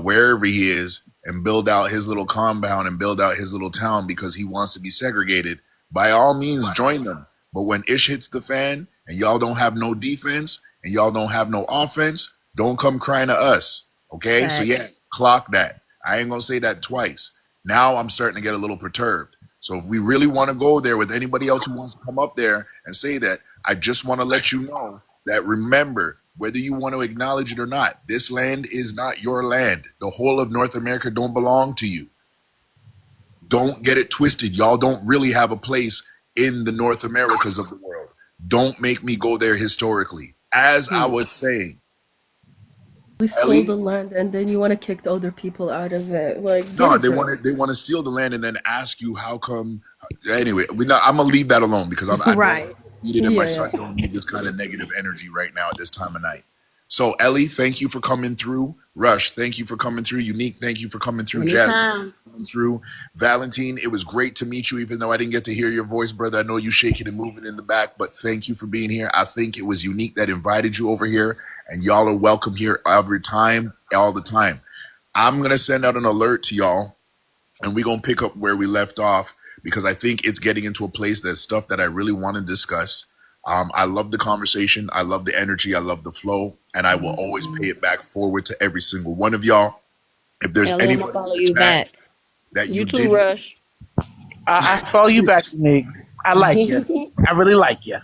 wherever he is and build out his little compound and build out his little town because he wants to be segregated, by all means join them. But when ish hits the fan and y'all don't have no defense and y'all don't have no offense, don't come crying to us. Okay?
Facts.
So yeah, clock that. I ain't gonna say that twice. Now I'm starting to get a little perturbed. So if we really want to go there with anybody else who wants to come up there and say that, I just want to let you know that, remember, whether you want to acknowledge it or not, this land is not your land. The whole of North America don't belong to you. Don't get it twisted. Y'all don't really have a place in the North Americas of the world. Don't make me go there historically. As I was saying,
We stole
Ellie?
the land, and then you want to kick the other people out of it. Like,
No,
get
they
it,
want to steal the land and then ask you how come. Anyway, I'm gonna leave that alone because I
Right.
don't need it, and my
Yeah.
son don't need this kind of negative energy right now at this time of night. So Ellie, thank you for coming through. Rush, thank you for coming through. Unique, thank you for coming through. Jazz, thank you for coming through. Valentine, it was great to meet you, even though I didn't get to hear your voice, brother. I know you shaking and moving in the back, but thank you for being here. I think it was Unique that invited you over here, and y'all are welcome here every time, all the time. I'm gonna send out an alert to y'all, and we're gonna pick up where we left off because I think it's getting into a place that's stuff that I really want to discuss. I love the conversation. I love the energy. I love the flow, and I will always pay it back forward to every single one of y'all. If there's
Ellie, I'm
anybody
gonna follow
in the
you
chat
back.
that
You
you
too,
did,
Rush.
I follow you back, Nick. I like you. I really like you.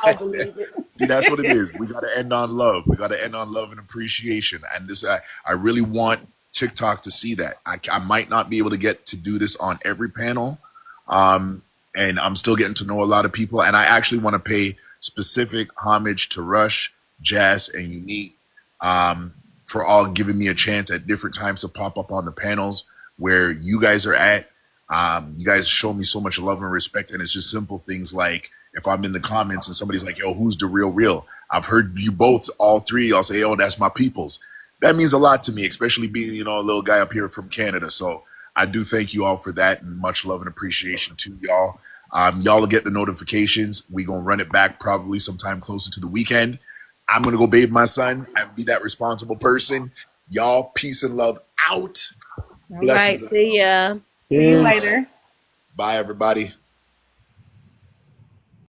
I believe it.
see, that's what it is. We got to end on love. We got to end on love and appreciation. And this, I really want TikTok to see that. I might not be able to get to do this on every panel, and I'm still getting to know a lot of people. And I actually want to pay specific homage to Rush, Jazz, and Unique for all giving me a chance at different times to pop up on the panels where you guys are at. You guys show me so much love and respect, and it's just simple things like if I'm in the comments and somebody's like, yo, who's DaRealReel? I've heard you both, all three, y'all say, oh, that's my peoples. That means a lot to me, especially being, a little guy up here from Canada. So I do thank you all for that, and much love and appreciation to y'all. Y'all will get the notifications. We gonna run it back probably sometime closer to the weekend. I'm gonna go bathe my son and be that responsible person. Y'all, peace and love out.
All right,
Blessings.
see ya.
See you later.
Bye, everybody.